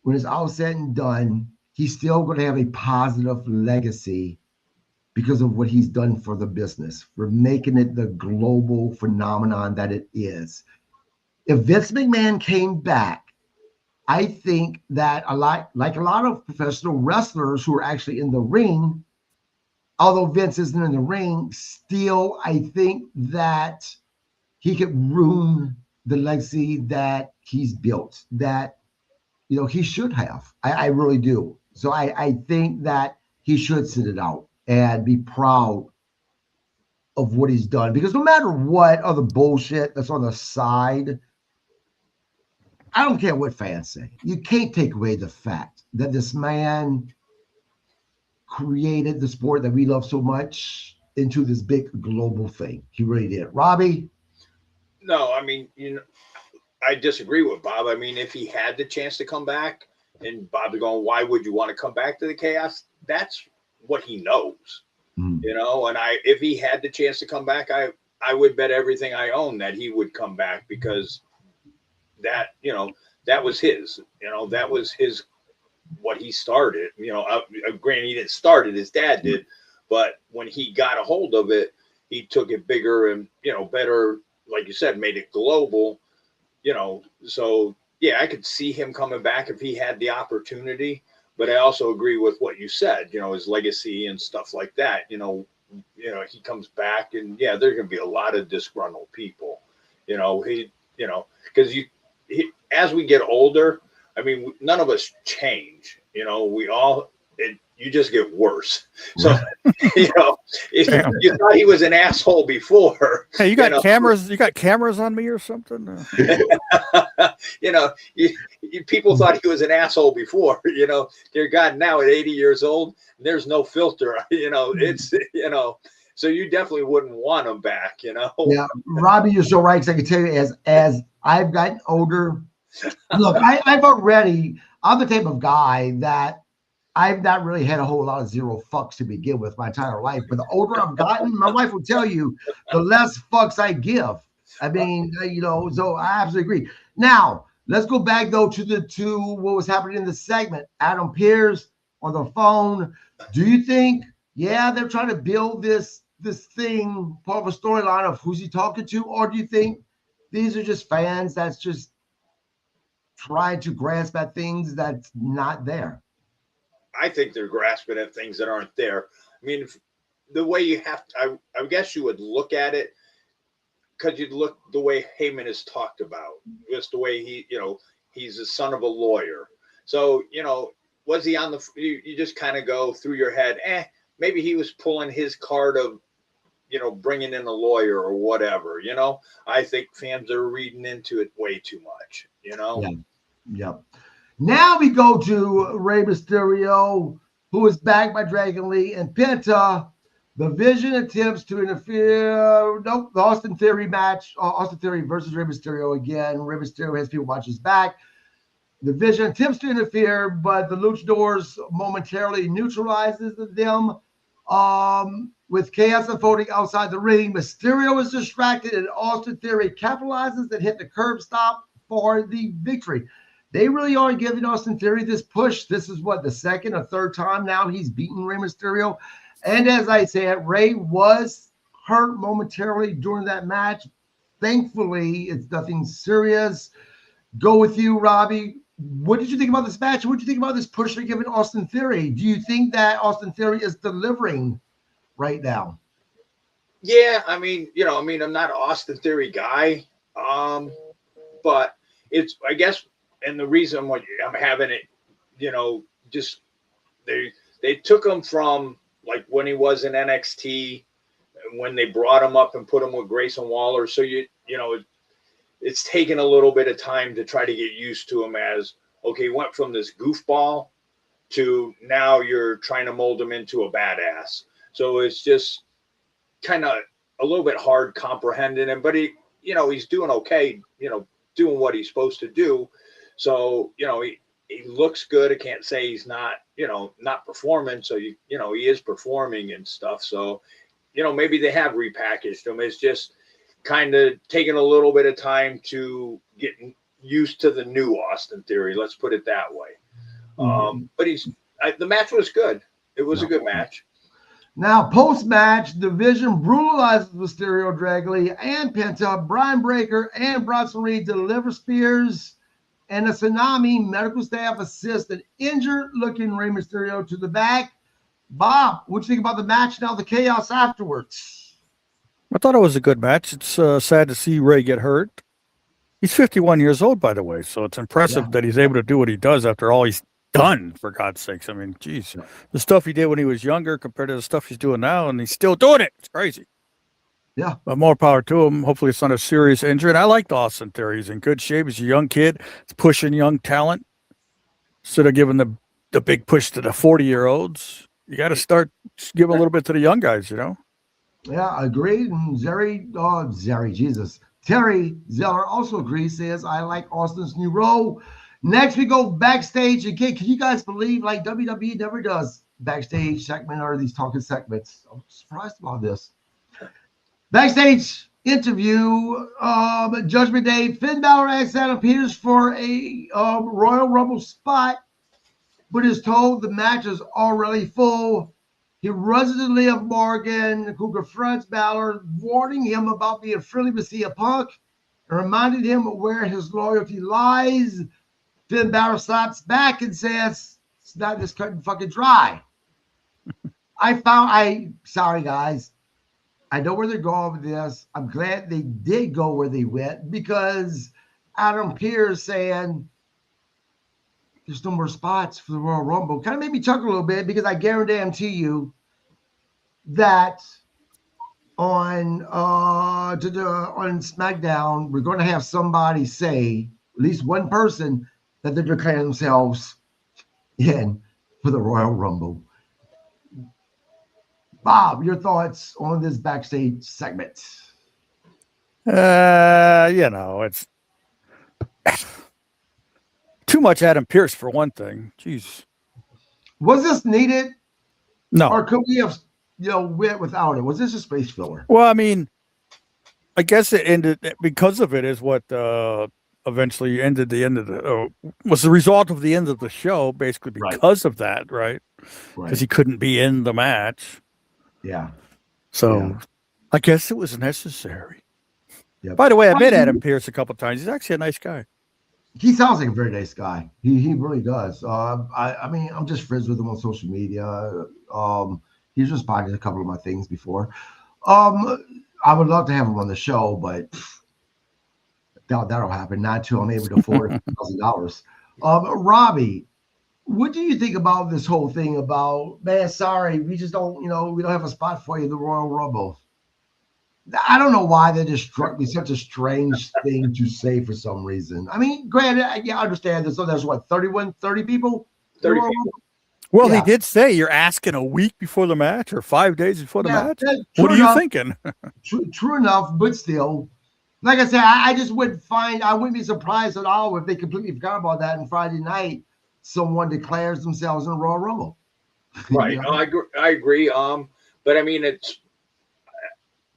when it's all said and done, he's still going to have a positive legacy because of what he's done for the business, for making it the global phenomenon that it is. If Vince McMahon came back, I think that a lot of professional wrestlers who are actually in the ring, although Vince isn't in the ring, still I think that he could ruin the legacy that he's built, that he should have. I really do. So I think that he should sit it out and be proud of what he's done. Because no matter what other bullshit that's on the side, I don't care what fans say. You can't take away the fact that this man created the sport that we love so much into this big global thing. He really did. Robbie? No, I mean, I disagree with Bob. I mean, if he had the chance to come back, and Bob's going, why would you want to come back to the chaos? That's what he knows, and if he had the chance to come back, I would bet everything I own that he would come back, because that was his, that was his, what he started, granted he didn't start it, his dad did, but when he got a hold of it, he took it bigger and, better, like you said, made it global, so yeah, I could see him coming back if he had the opportunity. But I also agree with what you said, his legacy and stuff like that. He comes back, and yeah, there's going to be a lot of disgruntled people. Because as we get older, I mean, none of us change. We all, you just get worse. So, you know, if you thought he was an asshole before. Hey, you got cameras? You got cameras on me or something? You know, people thought he was an asshole before. You know, dear God, now at 80 years old, there's no filter. You know, it's, you know, so you definitely wouldn't want him back. You know. Yeah, Robbie, you're so right. Because I can tell you, as I've gotten older, look, I'm the type of guy that I've not really had a whole lot of zero fucks to begin with my entire life. But the older I've gotten, my wife will tell you, the less fucks I give. I mean, you know, so I absolutely agree. Now, let's go back, though, to what was happening in the segment. Adam Pearce on the phone. Do you think, they're trying to build this thing, part of a storyline of who's he talking to? Or do you think these are just fans that's just trying to grasp at things that's not there? I think they're grasping at things that aren't there. I mean, the way you have to, I guess you would look at it, because you'd look the way Heyman is talked about, just the way he, you know, he's the son of a lawyer. So, you know, was he on the, you just kind of go through your head, maybe he was pulling his card of, you know, bringing in a lawyer or whatever, you know. I think fans are reading into it way too much, you know. Yeah. Now we go to Rey Mysterio, who is backed by Dragon Lee and Penta. The Vision attempts to interfere. Nope, the Austin Theory match. Austin Theory versus Rey Mysterio again. Rey Mysterio has people watch his back. The Vision attempts to interfere, but the Luchadors momentarily neutralizes them. With chaos unfolding outside the ring, Mysterio is distracted, and Austin Theory capitalizes and hit the curb stop for the victory. They really are giving Austin Theory this push. This is what, the second or third time now he's beaten Rey Mysterio. And as I said, Rey was hurt momentarily during that match. Thankfully, it's nothing serious. Go with you, Robbie. What did you think about this match? What did you think about this push they're giving Austin Theory? Do you think that Austin Theory is delivering right now? Yeah, I mean, you know, I'm not an Austin Theory guy, but it's, I guess, and the reason why I'm having it, you know, just they took him from like when he was in NXT, when they brought him up and put him with Grayson Waller. So you know, it's taken a little bit of time to try to get used to him as, okay, he went from this goofball to now you're trying to mold him into a badass. So it's just kind of a little bit hard comprehending him, but he, you know, he's doing okay, you know, doing what he's supposed to do. So, you know, he looks good. I can't say he's not, you know, not performing. So, you know, he is performing and stuff. So, you know, maybe they have repackaged him. It's just kind of taking a little bit of time to get used to the new Austin Theory. Let's put it that way. But the match was good. It was a good match. Now, post-match, the Vision brutalizes Mysterio, Dragon Lee, and Penta. Brian Breaker and Bronson Reed deliver spears, and a Tsunami medical staff assists an injured-looking Rey Mysterio to the back. Bob, what do you think about the match now, the chaos afterwards? I thought it was a good match. It's sad to see Rey get hurt. He's 51 years old, by the way, so it's impressive that he's able to do what he does after all he's done, for God's sakes. I mean, geez, the stuff he did when he was younger compared to the stuff he's doing now, and he's still doing it. It's crazy. Yeah. But more power to him. Hopefully it's not a serious injury. And I like Austin Theory. He's in good shape. He's a young kid. He's pushing young talent instead of giving the big push to the 40-year-olds. You got to start giving a little bit to the young guys, you know? Yeah, agreed. And Terry Zeller also agrees, says, I like Austin's new role. Next, we go backstage again. Can you guys believe, like, WWE never does backstage segment or these talking segments? I'm surprised about this. Backstage interview, Judgment Day. Finn Balor asks Adam Pearce for a Royal Rumble spot, but is told the match is already full. He runs into Liv Morgan, who confronts Balor, warning him about being friendly with CM Punk and reminding him of where his loyalty lies. Finn Balor slaps back and says, it's not just cut and fucking dry. Sorry guys. I know where they're going with this. I'm glad they did go where they went, because Adam Pearce saying, there's no more spots for the Royal Rumble. Kind of made me chuckle a little bit because I guarantee you that on SmackDown, we're going to have somebody say, at least one person, that they're declaring themselves in for the Royal Rumble. Bob, your thoughts on this backstage segment? It's too much Adam Pearce for one thing. Jeez. Was this needed? No. Or could we have, went without it? Was this a space filler? Well, I mean, I guess it ended because of it is what eventually ended the end of was the result of the end of the show, basically because of that, right? Because he couldn't be in the match. Yeah. So I guess it was necessary. Yep. By the way, I met Adam Pearce a couple of times. He's actually a nice guy. He sounds like a very nice guy. He really does. I mean, I'm just friends with him on social media. He's responded to a couple of my things before. I would love to have him on the show, but that'll happen. Not until I'm able to afford $1,000. Robbie, what do you think about this whole thing about, man, sorry, we just don't, we don't have a spot for you in the Royal Rumble? I don't know why that just struck me such a strange thing to say for some reason. I mean, granted, I understand this. So there's what, 30 people? 30 people. Well, he did say you're asking a week before the match or 5 days before the match. What are you thinking? True enough, but still, like I said, I just wouldn't be surprised at all if they completely forgot about that and Friday night someone declares themselves in the Royal Rumble. Right. No, I agree. But I mean, it's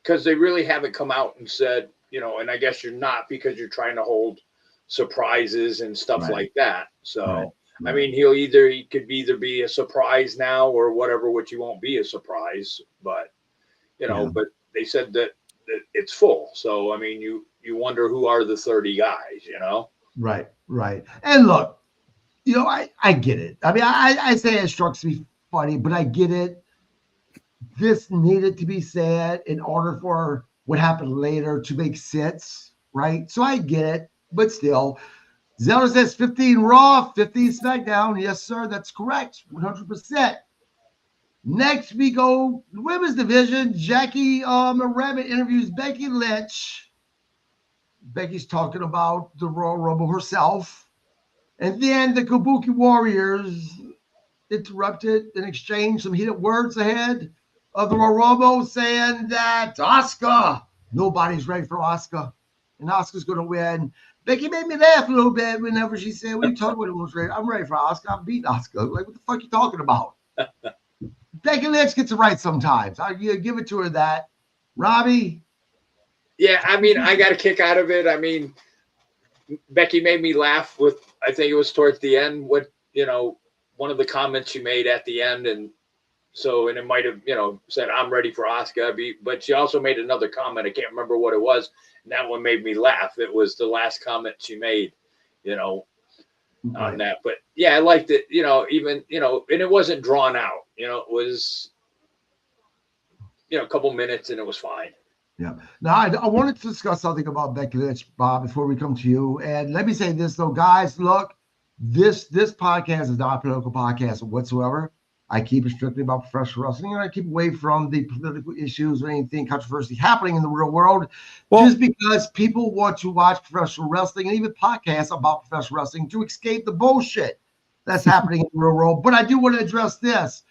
because they really haven't come out and said, and I guess you're not because you're trying to hold surprises and stuff like that. So, I mean, he could either be a surprise now or whatever, which you won't be a surprise. But, but they said that it's full. So, I mean, you wonder who are the 30 guys, Right. And look, I get it. I mean, I say it strikes me funny, but I get it. This needed to be said in order for what happened later to make sense, right? So I get it, but still, Zelda says 15 Raw, 15 SmackDown. Yes, sir, that's correct, 100%. Next, we go women's division. Jackie Rabbit interviews Becky Lynch. Becky's talking about the Royal Rumble herself. And then the Kabuki Warriors interrupted and exchanged some heated words ahead of the Royal Rumble, saying that nobody's ready for Asuka, and Asuka's going to win. Becky made me laugh a little bit whenever she said, "What are you talking about? I'm ready for Asuka. I'm beating Asuka." Like, what the fuck are you talking about? Becky Lynch gets it right sometimes. I give it to her that. Robbie? Yeah, I mean, I got a kick out of it. I mean, Becky made me laugh with, I think it was towards the end, one of the comments she made at the end, and it might have, said, "I'm ready for Asuka," but she also made another comment. I can't remember what it was. And that one made me laugh. It was the last comment she made, on that. But yeah, I liked it, even, and it wasn't drawn out, it was, a couple minutes and it was fine. Yeah. Now, I wanted to discuss something about Becky Lynch, Bob, before we come to you. And let me say this, though, guys, look, this podcast is not a political podcast whatsoever. I keep it strictly about professional wrestling, and I keep away from the political issues or anything controversy happening in the real world, just because people want to watch professional wrestling and even podcasts about professional wrestling to escape the bullshit that's happening in the real world. But I do want to address this.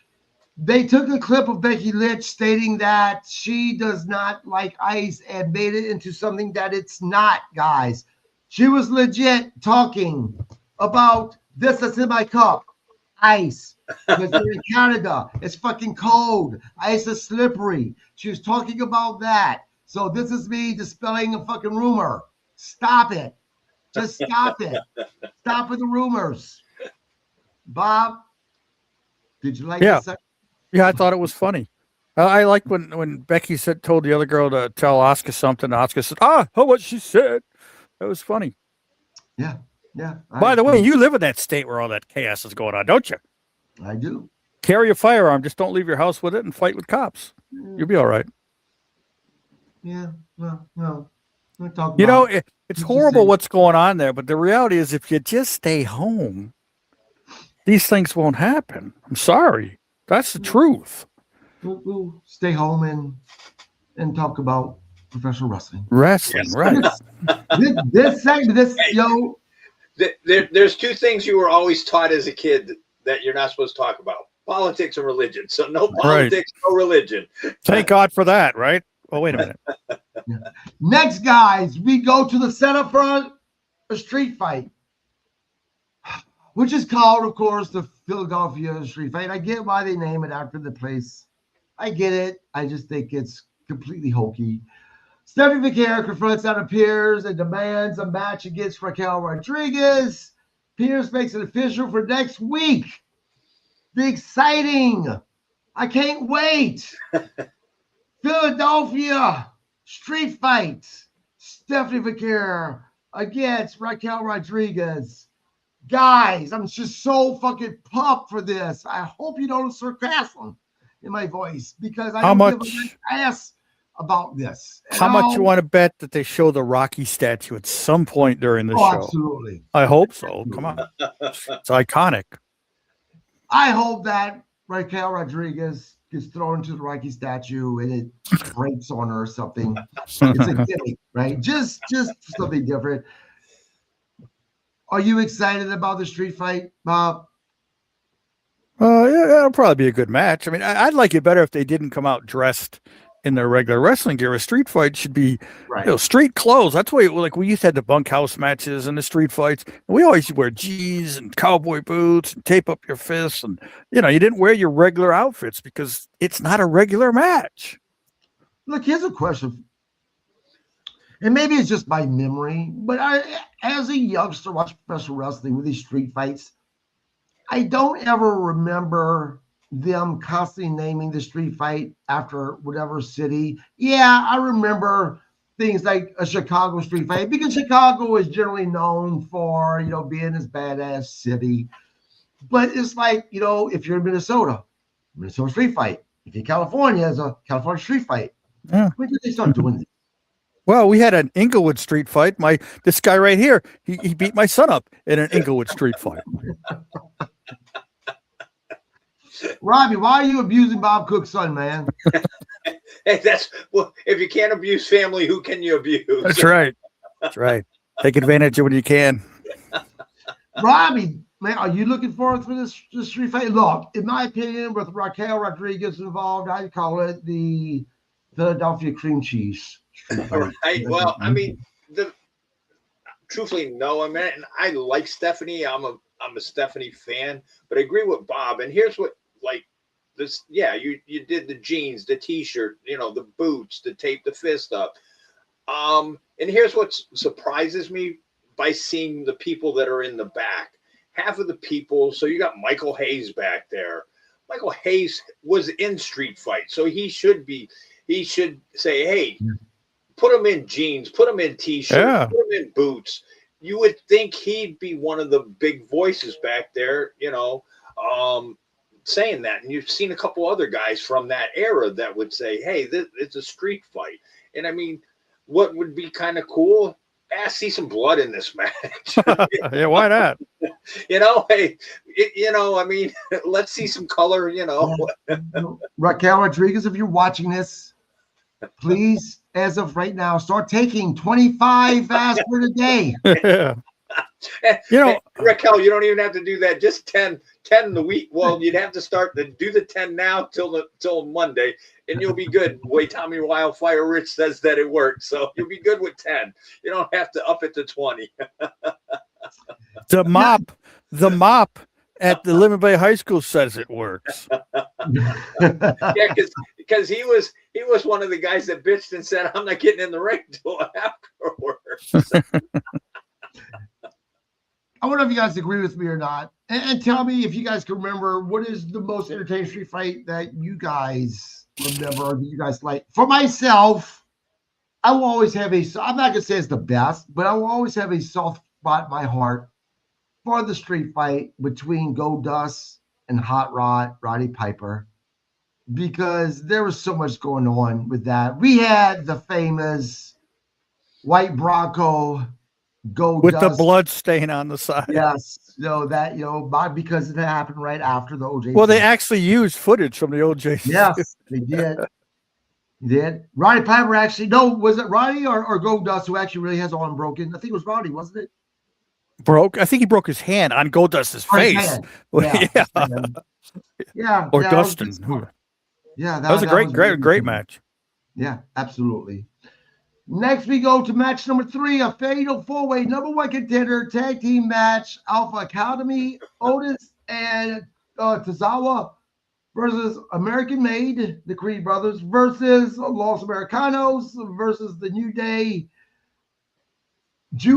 They took a clip of Becky Lynch stating that she does not like ice and made it into something that it's not, guys. She was legit talking about this that's in my cup, ice. Because they're in Canada. It's fucking cold. Ice is slippery. She was talking about that. So this is me dispelling a fucking rumor. Stop it. Just stop it. Stop with the rumors. Bob, did you like this? Yeah, I thought it was funny. I liked when Becky told the other girl to tell Asuka something. Asuka said, what she said. That was funny. Yeah. By the way, you live in that state where all that chaos is going on, don't you? I do. Carry a firearm. Just don't leave your house with it and fight with cops. You'll be all right. Yeah. Well, no. It's horrible what's going on there, but the reality is if you just stay home, these things won't happen. I'm sorry. That's the truth. We'll stay home and talk about professional wrestling. Wrestling, Yes. right. This segment, There's two things you were always taught as a kid that you're not supposed to talk about: politics and religion. So no politics, no religion. Thank God for that, right? Oh, wait a minute. Next, guys, we go to the setup for a street fight, which is called, of course, the Philadelphia Street Fight. I get why they name it after the place. I get it. I just think it's completely hokey. Stephanie McCare confronts Anna Pierce and demands a match against Raquel Rodriguez. Pierce makes it official for next week. The exciting. I can't wait. Philadelphia Street Fight. Stephanie McCare against Raquel Rodriguez. Guys, I'm just so fucking pumped for this. I hope you notice sarcasm in my voice because I don't give a ass about this. How much you want to bet that they show the Rocky statue at some point during the show? Absolutely. I hope so. Come on. It's iconic. I hope that Raquel Rodriguez gets thrown into the Rocky statue and it breaks on her or something. It's a gimmick, right? Just something different. Are you excited about the street fight, Bob? Yeah, it'll probably be a good match. I mean, I'd like it better if they didn't come out dressed in their regular wrestling gear. A street fight should be, street clothes. That's why, like, we used to have the bunkhouse matches and the street fights. And we always wear jeans and cowboy boots and tape up your fists. And, you didn't wear your regular outfits because it's not a regular match. Look, here's a question. And maybe it's just my memory, but as a youngster watching professional wrestling with these street fights, I don't ever remember them constantly naming the street fight after whatever city. Yeah, I remember things like a Chicago street fight because Chicago is generally known for, being this badass city. But it's like, if you're in Minnesota street fight. If you're in California, it's a California street fight. Yeah. When did they start doing this? Well, we had an Inglewood street fight. This guy right here, he beat my son up in an Inglewood street fight. Robbie, why are you abusing Bob Cook's son, man? Hey, if you can't abuse family, who can you abuse? That's right. That's right. Take advantage of when you can. Robbie, man, are you looking forward to this street fight? Look, in my opinion, with Raquel Rodriguez involved, I call it the Philadelphia cream cheese street fight. Right. Well, I mean, truthfully, no. I mean, I like Stephanie. I'm a Stephanie fan, but I agree with Bob. And here's what, like, this. Yeah, you did the jeans, the T-shirt, the boots, to tape the fist up. And here's what surprises me by seeing the people that are in the back. Half of the people. So you got Michael Hayes back there. Michael Hayes was in Street Fight, so he should say, hey, put him in jeans, put him in T-shirts, put him in boots. You would think he'd be one of the big voices back there, saying that. And you've seen a couple other guys from that era that would say, hey, it's a street fight. And I mean, what would be kind of cool? See some blood in this match. Yeah, why not? Hey, I mean, let's see some color, Raquel Rodriguez, if you're watching this, please, as of right now, start taking 25 aspirin a day. Yeah. Raquel, you don't even have to do that. Just 10 the week. Well, you'd have to start to do the 10 now till Monday, and you'll be good. The way Tommy Wildfire Rich says that it works, so you'll be good with 10. You don't have to up it to 20. The mop at the Lemon Bay High School says it works. Yeah, because he was one of the guys that bitched and said, I'm not getting in the ring till afterwards. I wonder if you guys agree with me or not. And tell me if you guys can remember, what is the most entertaining street fight that you guys remember, or that you guys like? For myself, I will always have I'm not going to say it's the best, but I will always have a soft spot in my heart for the street fight between Goldust and Hot Rod, Roddy Piper, because there was so much going on with that. We had the famous White Bronco with the blood stain on the side. Yes, because it happened right after the OJ. Well, they actually used footage from the OJ. Yes, they did. Roddy Piper was it Roddy or Goldust who actually really has arm broken? I think it was Roddy, wasn't it? I think he broke his hand on Goldust's face. Yeah. Or Dustin. That was a great match. Yeah, absolutely. Next, we go to match number 3, a fatal 4-way number 1 contender tag team match. Alpha Academy, Otis and Tozawa versus American Made, the Creed Brothers, versus Los Americanos, versus the New Day. Jey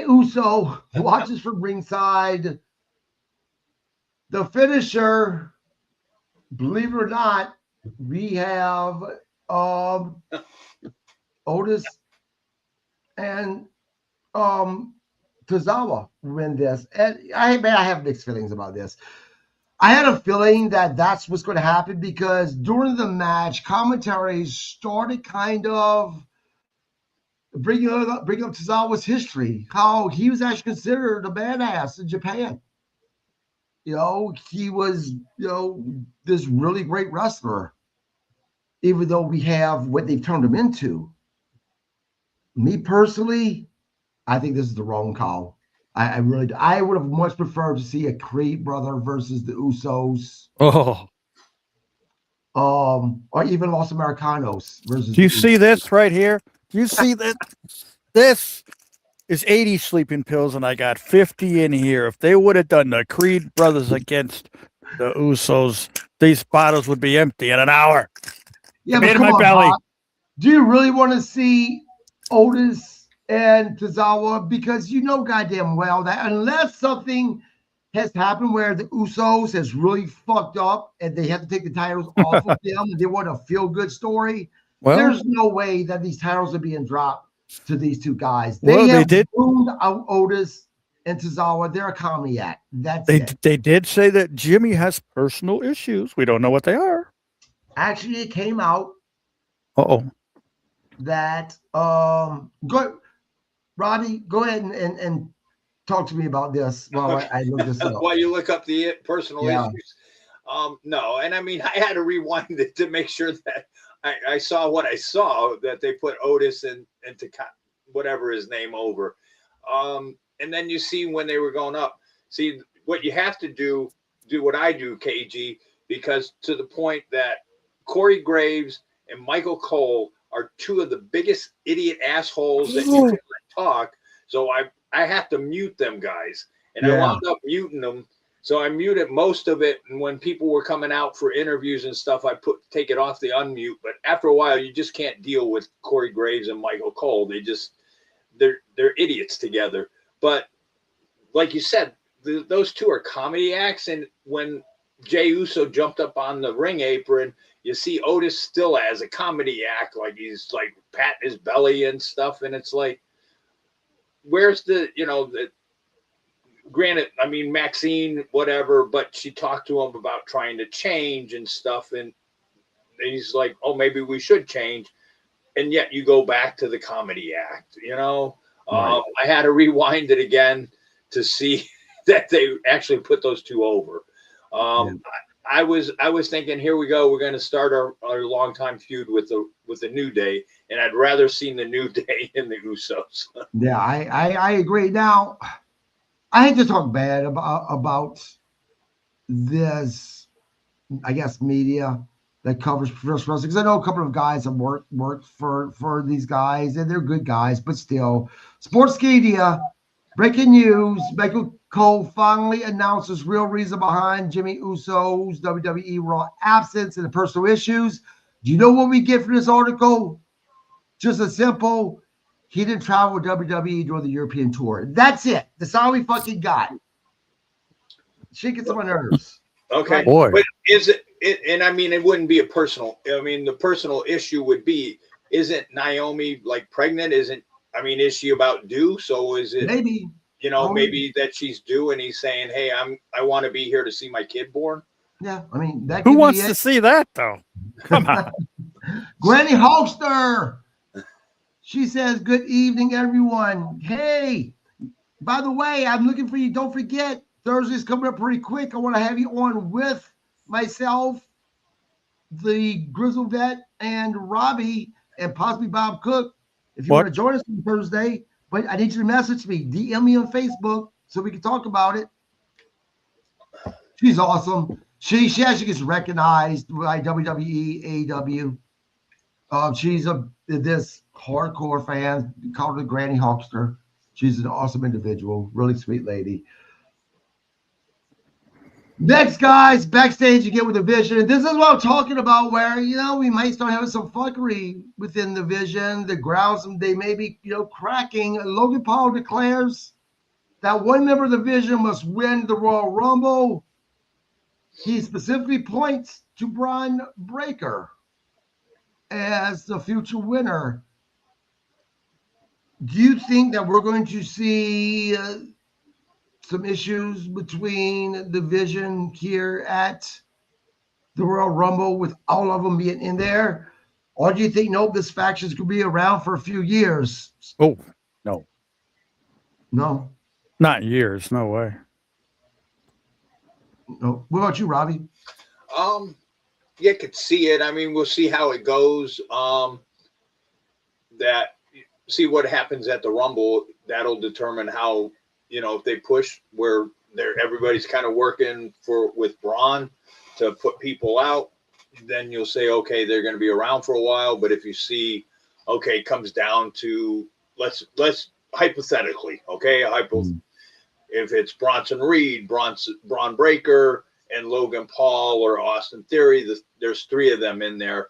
Uso watches from ringside. The finisher, believe it or not, we have Otis and Tozawa win this. And I have mixed feelings about this. I had a feeling that that's what's going to happen because during the match, commentaries started kind of bringing up Tozawa's history, how he was actually considered a badass in Japan. He was, this really great wrestler, even though we have what they've turned him into. Me personally, I think this is the wrong call. I would have much preferred to see a Creed brother versus the Usos. Oh. Or even Los Americanos versus. Do you see this right here? Do you see that? This is 80 sleeping pills, and I got 50 in here. If they would have done the Creed brothers against the Usos, these bottles would be empty in an hour. Yeah, but come on, Bob. Do you really want to see Otis and Tozawa? Because goddamn well that unless something has happened where the Usos has really fucked up and they have to take the titles off of them and they want a feel-good story, there's no way that these titles are being dropped to these two guys. They did ruined out Otis and Tozawa. They're a comedy act. They did say that Jimmy has personal issues. We don't know what they are. Actually, it came out. That Robbie, go ahead and talk to me about this while I look this up. While you look up the personal issues. No, and I mean, I had to rewind it to make sure that I saw what I saw, that they put Otis and whatever his name over. And then you see when they were going up. See, what you have to do what I do, KG, because to the point that Corey Graves and Michael Cole are two of the biggest idiot assholes that you can talk. So I have to mute them guys. And I wound up muting them. So I muted most of it. And when people were coming out for interviews and stuff, I take it off the unmute. But after a while, you just can't deal with Corey Graves and Michael Cole. They're idiots together. But like you said, those two are comedy acts. And when Jey Uso jumped up on the ring apron, you see Otis still as a comedy act, like he's like patting his belly and stuff. And it's like, where's granted, I mean, Maxine, whatever, but she talked to him about trying to change and stuff. And he's like, oh, maybe we should change. And yet you go back to the comedy act, Right. I had to rewind it again to see that they actually put those two over. I was thinking, here we go. We're going to start our longtime feud with the New Day, and I'd rather seen the New Day than the Usos. Yeah, I agree. Now, I hate to talk bad about this, I guess, media that covers professional wrestling, because I know a couple of guys have worked for these guys, and they're good guys, but still, sports media. Breaking news: Michael Cole finally announces real reason behind Jimmy Uso's WWE Raw absence and the personal issues. Do you know what we get from this article? Just a simple, he didn't travel with WWE during the European tour. That's it. That's all we fucking got. Shit gets on my nerves. Okay. Boy. But is it, and I mean, it wouldn't be a personal, I mean, the personal issue would be, isn't Naomi like pregnant? Is she about due? So is it maybe, maybe that she's due and he's saying, hey, I want to be here to see my kid born. Yeah. I mean, that who wants to see that though? Come on. Granny Hulkster. She says, good evening, everyone. Hey, by the way, I'm looking for you. Don't forget, Thursday's coming up pretty quick. I want to have you on with myself, the Grizzle Vet, and Robbie, and possibly Bob Cook, if you want to join us on Thursday. But I need you to message me, DM me on Facebook so we can talk about it. She's awesome. She actually gets recognized by WWE, AEW. She's this hardcore fan. Called her the Granny Hawkster. She's an awesome individual, really sweet lady. Next, guys, backstage you get with the Vision. This is what I'm talking about, where we might start having some fuckery within the Vision. The grounds they may be cracking. Logan Paul declares that one member of the Vision must win the Royal Rumble. He specifically points to Braun Breaker as the future winner. Do you think that we're going to see some issues between the Vision here at the Royal Rumble with all of them being in there? Or do you think, nope, this faction's going to be around for a few years? Oh, no. No? Not years. No way. No. What about you, Robbie? You could see it. I mean, we'll see how it goes. See what happens at the Rumble. That'll determine how, if they push where everybody's kind of working with Braun to put people out, then you'll say, okay, they're going to be around for a while. But if you see, okay, it comes down to let's hypothetically, okay, if it's Bronson Reed, Braun Breaker, and Logan Paul or Austin Theory, there's three of them in there.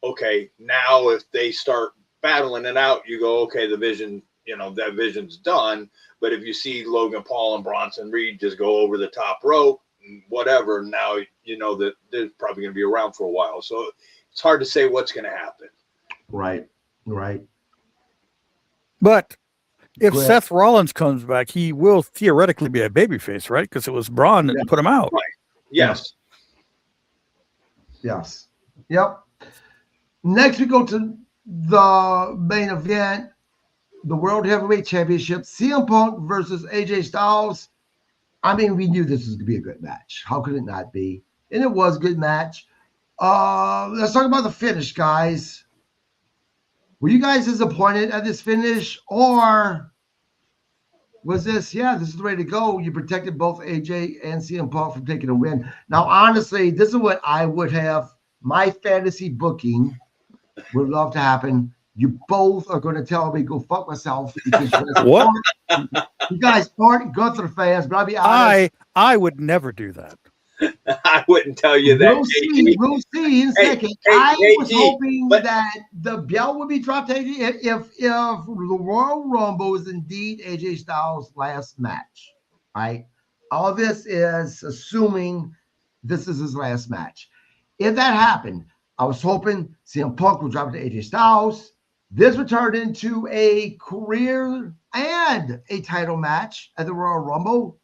Okay, now if they start battling it out, you go, okay, the Vision, that Vision's done. But if you see Logan Paul and Bronson Reed just go over the top rope, whatever, now that they're probably going to be around for a while. So it's hard to say what's going to happen. Right. But if Seth Rollins comes back, he will theoretically be a babyface, right? Because it was Braun that put him out. Right. Yes. Yep. Next, we go to the main event, the World Heavyweight Championship, CM Punk versus AJ Styles. I mean, we knew this was going to be a good match. How could it not be? And it was a good match. Let's talk about the finish, guys. Were you guys disappointed at this finish, or was this is the way to go? You protected both AJ and CM Punk from taking a win. Now, honestly, this is what I would have. My fantasy booking would love to happen. You both are going to tell me go fuck myself. What? You guys aren't Gunther fans, but I'll be honest. I would never do that. I wouldn't tell you that. We'll see in a second. I was hoping that the belt would be dropped to AJ if the Royal Rumble is indeed AJ Styles' last match. Right? All this is assuming this is his last match. If that happened, I was hoping CM Punk would drop it to AJ Styles. This would turn into a career and a title match at the Royal Rumble,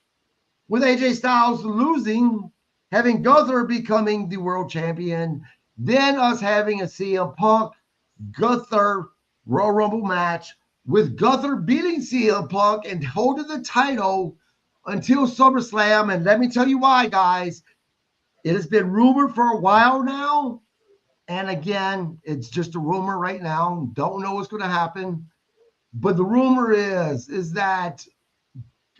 with AJ Styles losing, having Gunther becoming the world champion, then us having a CM Punk Gunther Royal Rumble match with Gunther beating CM Punk and holding the title until SummerSlam. And let me tell you why, guys. It has been rumored for a while now. And again, it's just a rumor right now. Don't know what's going to happen. But the rumor is that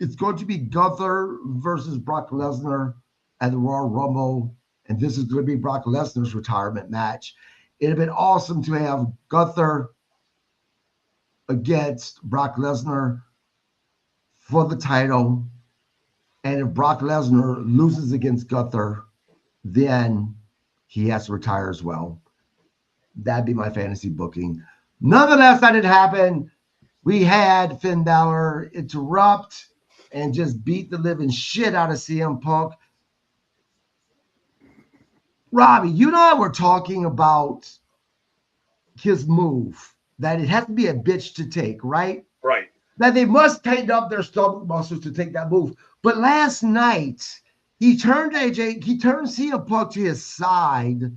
it's going to be Gunther versus Brock Lesnar at the Royal Rumble. And this is going to be Brock Lesnar's retirement match. It'd have been awesome to have Gunther against Brock Lesnar for the title. And if Brock Lesnar loses against Gunther, then he has to retire as well. That'd be my fantasy booking. Nonetheless, that didn't happen. We had Finn Balor interrupt and just beat the living shit out of CM Punk. Robbie, you and I were talking about his move, that it has to be a bitch to take, right? Right. That they must tighten up their stomach muscles to take that move. But last night, he turned CM Punk to his side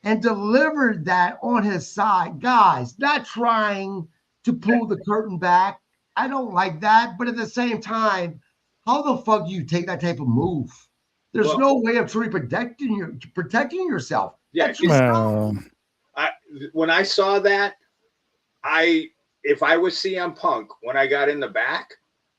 and delivered that on his side. Guys, not trying to pull the curtain back. I don't like that. But at the same time, how the fuck do you take that type of move? There's no way of truly protecting yourself. Yeah. That's yourself. When I saw that, if I was CM Punk, when I got in the back,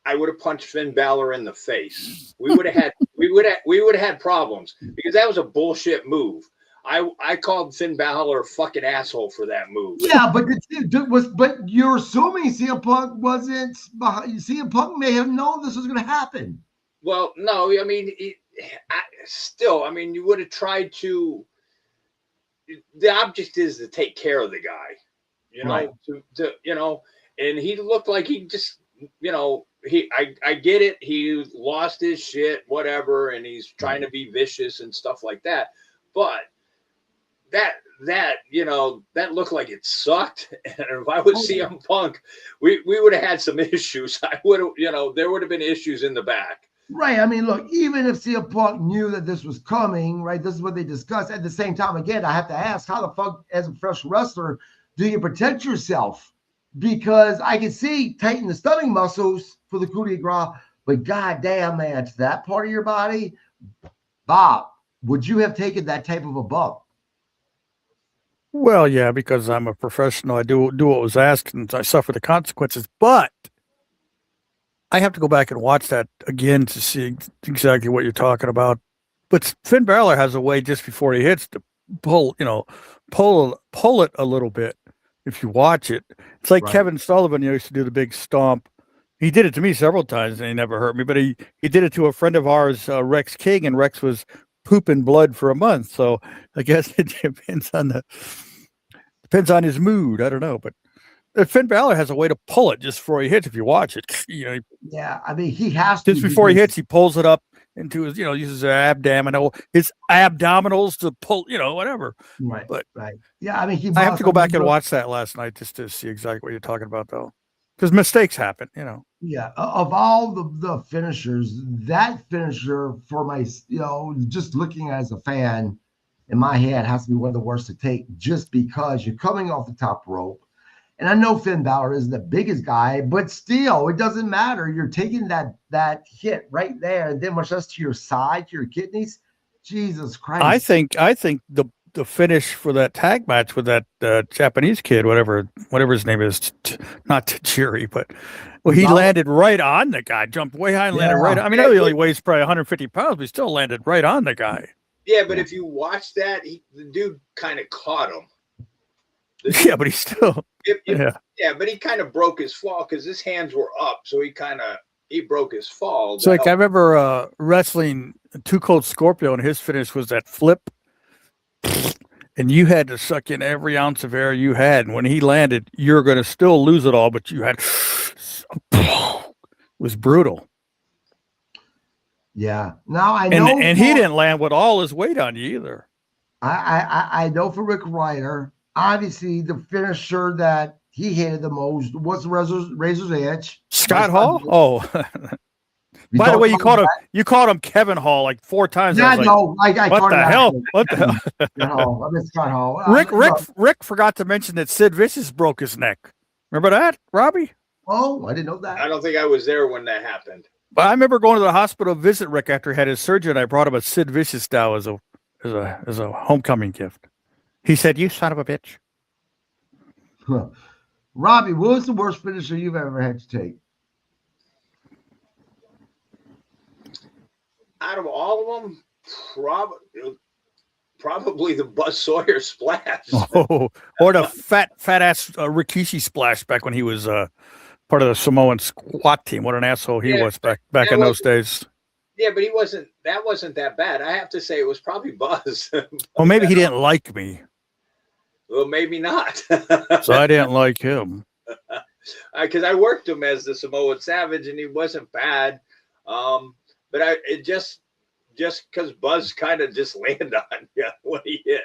I would have punched Finn Balor in the face. We would have had problems because that was a bullshit move. I called Finn Balor a fucking asshole for that move. Yeah, but you're assuming CM Punk wasn't behind. CM Punk may have known this was going to happen. Well, no, I mean, you would have tried to. The object is to take care of the guy, right. and he looked like he just, I get it. He lost his shit, whatever, and he's trying to be vicious and stuff like that. But that looked like it sucked. And if I was CM Punk, we would have had some issues. I would have, there would have been issues in the back. Right. I mean, look, even if CM Punk knew that this was coming, right, this is what they discussed. At the same time, again, I have to ask, how the fuck, as a professional wrestler, do you protect yourself? Because I can see tighten the stomach muscles for the coup de grace, but goddamn, man, to that part of your body, Bob, would you have taken that type of a bump? Well, yeah, because I'm a professional. I do what was asked, and I suffer the consequences. But I have to go back and watch that again to see exactly what you're talking about. But Finn Balor has a way just before he hits to pull it a little bit. If you watch it, it's like Kevin Sullivan used to do the big stomp. He did it to me several times, and he never hurt me. But he did it to a friend of ours, Rex King, and Rex was pooping blood for a month. So I guess it depends on his mood. I don't know, but Finn Balor has a way to pull it just before he hits. If you watch it, yeah, I mean, he has to just before he hits, he pulls it up into his, uses his abdominals to pull, whatever. Right. But yeah, I mean, I have to go back and watch that last night just to see exactly what you're talking about, though, because mistakes happen, Yeah, of all the finishers, that finisher for my, just looking as a fan in my head has to be one of the worst to take, just because you're coming off the top rope. And I know Finn Balor isn't the biggest guy, but still, it doesn't matter. You're taking that hit right there, and then much less to your side, to your kidneys. Jesus Christ! I think the finish for that tag match with that Japanese kid, whatever his name is, not Tajiri, but he landed right on the guy, jumped way high and landed right. I mean, he only weighs probably 150 pounds, but he still landed right on the guy. Yeah, but if you watch that, the dude kind of caught him. Yeah, but he still. Yeah, but he kind of broke his fall because his hands were up, so he broke his fall. It's like I remember wrestling Too Cold Scorpio, and his finish was that flip, and you had to suck in every ounce of air you had, and when he landed, you're going to still lose it all, but you had it was brutal. Yeah. Now I know, and he didn't land with all his weight on you either. I know for Rick Ryder. Obviously, the finisher that he hated the most was Razor's Edge. Scott Hall? Oh. By the way, you called him Kevin Hall like 4 times. Yeah, I what the hell? What the hell? I mean, Scott Hall. Rick forgot to mention that Sid Vicious broke his neck. Remember that, Robbie? Oh, I didn't know that. I don't think I was there when that happened. But I remember going to the hospital to visit Rick after he had his surgery, and I brought him a Sid Vicious style as a homecoming gift. He said, "You son of a bitch." Huh. Robbie, what was the worst finisher you've ever had to take? Out of all of them, probably the Buzz Sawyer splash. Oh, or the fat ass Rikishi splash back when he was part of the Samoan squat team. What an asshole he was back in those days. Yeah, but that wasn't that bad. I have to say it was probably Buzz. Well, maybe he didn't like me. Well, maybe not. So I didn't like him. Because I worked him as the Samoan Savage, and he wasn't bad. But it just because Buzz kind of just landed on you when he hit.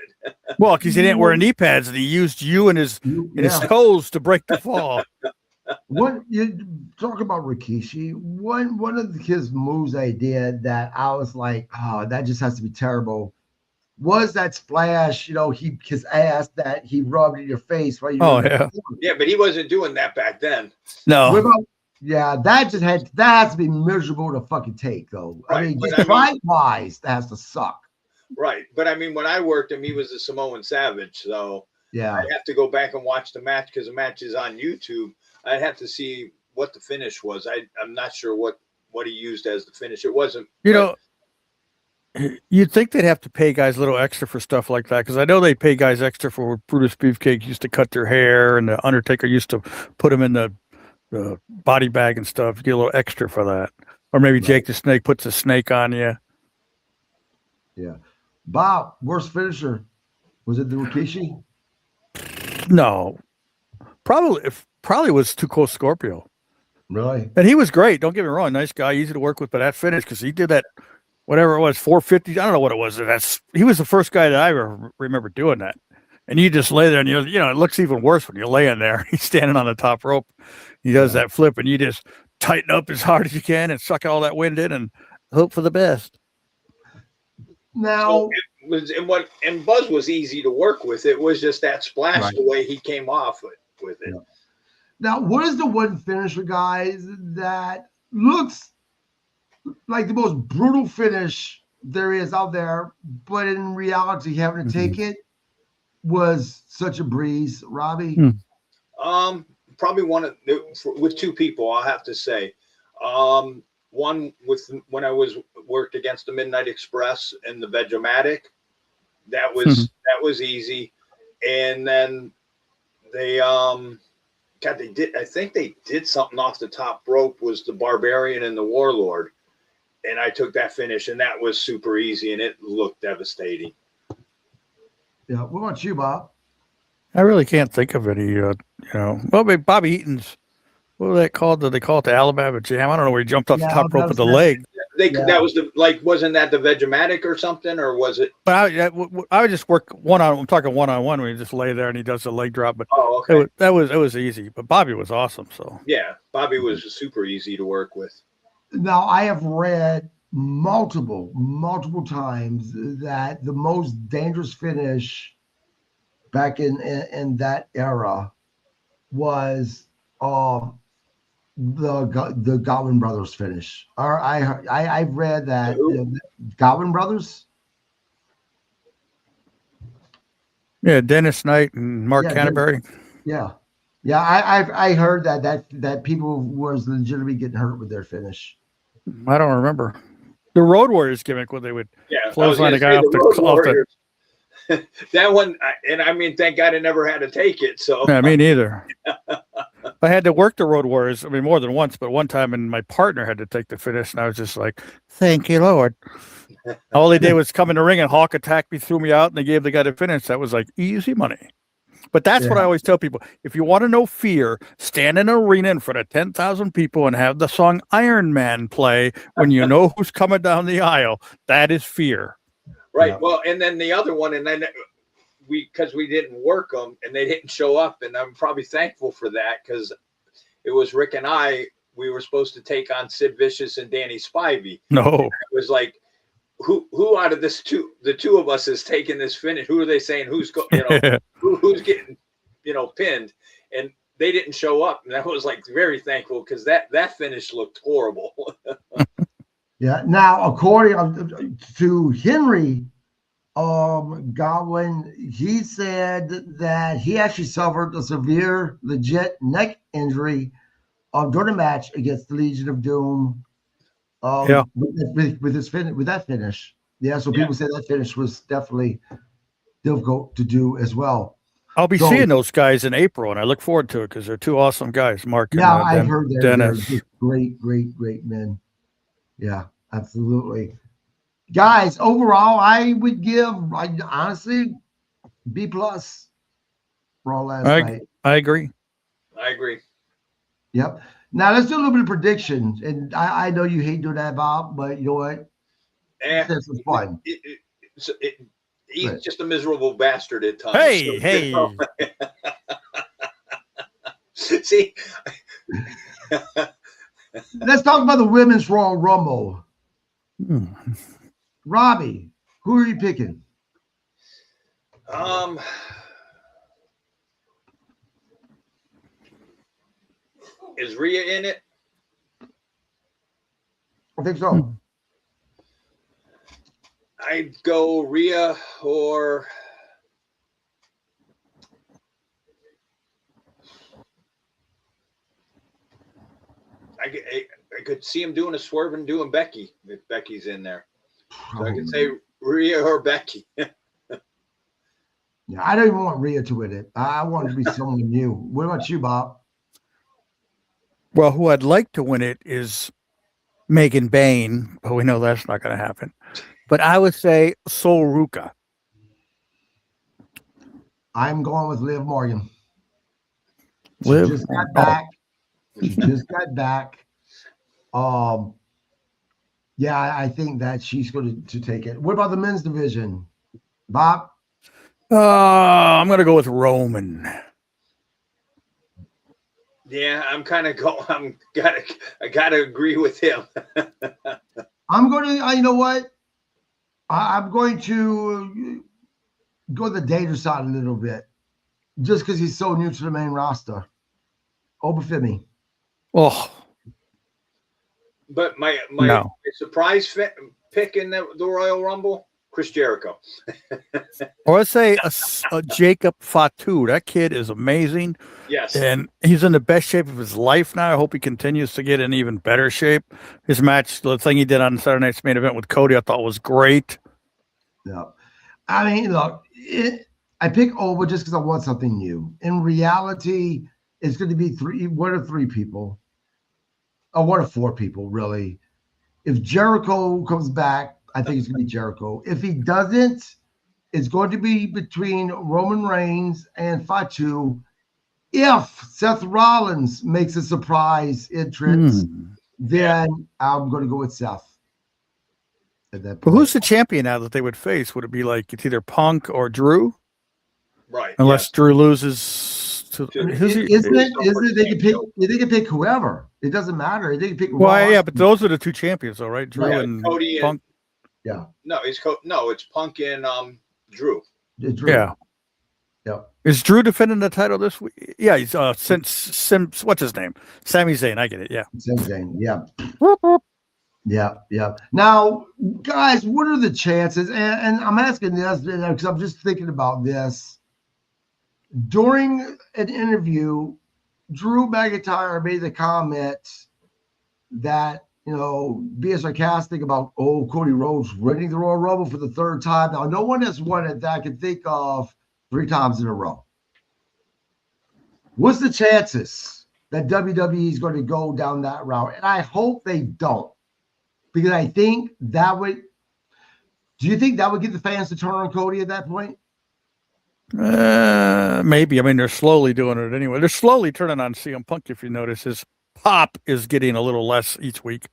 Well, because he didn't wear knee pads, and he used you and his toes to break the fall. What you talk about Rikishi? One of his moves I did that I was like, oh, that just has to be terrible. was that splash, his ass that he rubbed in your face while you were Yeah, but he wasn't doing that back then. No. That has to be miserable to fucking take, though. Right. I mean, just fight-wise, that has to suck. Right. But I mean, when I worked him, he was a Samoan Savage. So yeah, I'd have to go back and watch the match because the match is on YouTube. I'd have to see what the finish was. I'm not sure what he used as the finish. It wasn't. You'd think they'd have to pay guys a little extra for stuff like that, because I know they pay guys extra for Brutus Beefcake used to cut their hair, and the Undertaker used to put them in the body bag and stuff. Get a little extra for that, or maybe Jake the Snake puts a snake on you. Yeah, Bob, worst finisher, was it the Rikishi? No, probably was Too Cold Scorpio. Really? And he was great. Don't get me wrong, nice guy, easy to work with. But that finish, because he did that. Whatever it was, 450. I don't know what it was. He was the first guy that I ever remember doing that. And you just lay there, and it looks even worse when you're laying there. He's standing on the top rope. He does that flip, and you just tighten up as hard as you can and suck all that wind in and hope for the best. Now, and Buzz was easy to work with. It was just that splash, the way he came off with it. Yeah. Now, what is the one finisher, guys, that looks like the most brutal finish there is out there, but in reality, having to take it was such a breeze, Robbie? Probably with two people, I'll have to say. One with when I worked against the Midnight Express and the Vegematic, that was easy. And then they I think they did something off the top rope, was the Barbarian and the Warlord. And I took that finish, and that was super easy, and it looked devastating. Yeah. What about you, Bob? I really can't think of any, Well, maybe Bobby Eaton's, what was that called? Did they call it the Alabama Jam? I don't know, where he jumped off the top rope with the leg. That was wasn't that the Vegematic or something, or was it? But I would just work I'm talking one-on-one when he just lay there and he does the leg drop. But okay. It was easy. But Bobby was awesome. So yeah, Bobby was super easy to work with. Now, I have read multiple times that the most dangerous finish back in that era was the Godwin Brothers finish. I've read that Godwin Brothers. Yeah, Dennis Knight and Mark Canterbury. Yeah. I heard that people was legitimately getting hurt with their finish. I don't remember the Road Warriors gimmick when they would clothesline a guy off the. That one, and I mean, thank God I never had to take it. So yeah, me neither. I had to work the Road Warriors. I mean, more than once, but one time, and my partner had to take the finish, and I was just like, "Thank you, Lord." All they did was come in the ring, and Hawk attacked me, threw me out, and they gave the guy the finish. That was like easy money. But that's what I always tell people. If you want to know fear, stand in an arena in front of 10,000 people and have the song Iron Man play when you know who's coming down the aisle. That is fear. Right. Yeah. Well, and then the other one, and then because we didn't work them and they didn't show up, and I'm probably thankful for that, because it was Rick and we were supposed to take on Sid Vicious and Danny Spivey. No. And it was like, who out of the two of us is taking this finish? Who are they saying who's who's getting pinned? And they didn't show up, and I was like very thankful, because that finish looked horrible. Yeah. Now, according to Henry Godwin, he said that he actually suffered a severe, legit neck injury during the match against the Legion of Doom. With that finish. Yeah, so people say that finish was definitely difficult to do as well. I'll be seeing those guys in April, and I look forward to it, because they're two awesome guys, Mark and I've heard they're just great men. Yeah, absolutely. Guys, overall, I would give, honestly, B+ for all last night. I agree. Yep. Now, let's do a little bit of prediction. And I know you hate doing that, Bob, but you know what? This is fun. He's just a miserable bastard at times. Hey. See? Let's talk about the Women's Royal Rumble. Robbie, who are you picking? Is Rhea in it? I think so. I'd go Rhea or I could see him doing a swerve and doing Becky if Becky's in there. So I could say Rhea or Becky. Yeah, I don't even want Rhea to win it. I want it to be someone new. What about you, Bob? Well, who I'd like to win it is Megan Bain, but we know that's not going to happen. But I would say Sol Ruka. I'm going with Liv Morgan. Liv? She just got back. She just got back. Yeah, I think that she's going to take it. What about the men's division, Bob? I'm going to go with Roman. Yeah, I'm kind of going. I gotta agree with him. I'm going to. You know what? I'm going to go the Dater side a little bit, just because he's so new to the main roster. Obafemi. Oh, but my surprise pick in the Royal Rumble, Chris Jericho. Or let's say a Jacob Fatu. That kid is amazing. Yes. And he's in the best shape of his life now. I hope he continues to get in even better shape. His match, the thing he did on Saturday Night's Main Event with Cody, I thought was great. Yeah. I mean, look, I pick Ova just because I want something new. In reality, it's going to be one of three people. Or one of four people, really. If Jericho comes back, I think it's going to be Jericho. If he doesn't, it's going to be between Roman Reigns and Fatu. If Seth Rollins makes a surprise entrance, then I'm going to go with Seth. But who's the champion now that they would face? Would it be like it's either Punk or Drew? Right. Unless Drew loses to isn't it they can pick whoever. It doesn't matter. They can pick but those are the two champions though, right? Drew and Cody Punk. It's Punk and Drew. Drew. Yeah. Yeah. Is Drew defending the title this week? Yeah, he's since what's his name? Sami Zayn. I get it. Yeah. Sami Zayn. Yeah. Yeah. Now, guys, what are the chances? And I'm asking this because I'm just thinking about this. During an interview, Drew McIntyre made the comment that, being sarcastic about Cody Rhodes winning the Royal Rumble for the third time. Now, no one has won it that I can think of 3 times in a row. What's the chances that WWE is going to go down that route? And I hope they don't, because I think that would. Do you think that would get the fans to turn on Cody at that point? Maybe. I mean, they're slowly doing it anyway. They're slowly turning on CM Punk. If you notice, his pop is getting a little less each week,